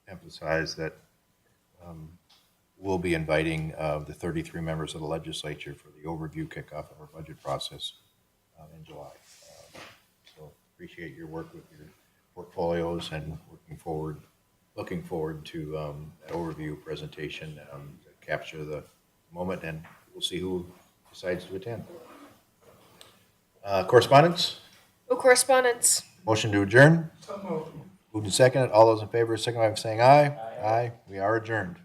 emphasize that we'll be inviting the 33 members of the legislature for the overview kickoff of our budget process in July. So appreciate your work with your portfolios and looking forward to that overview presentation to capture the moment, and we'll see who decides to attend. Correspondence? No correspondence. Motion to adjourn? So moved. Moved and seconded. All those in favor, signify by saying aye. Aye. We are adjourned.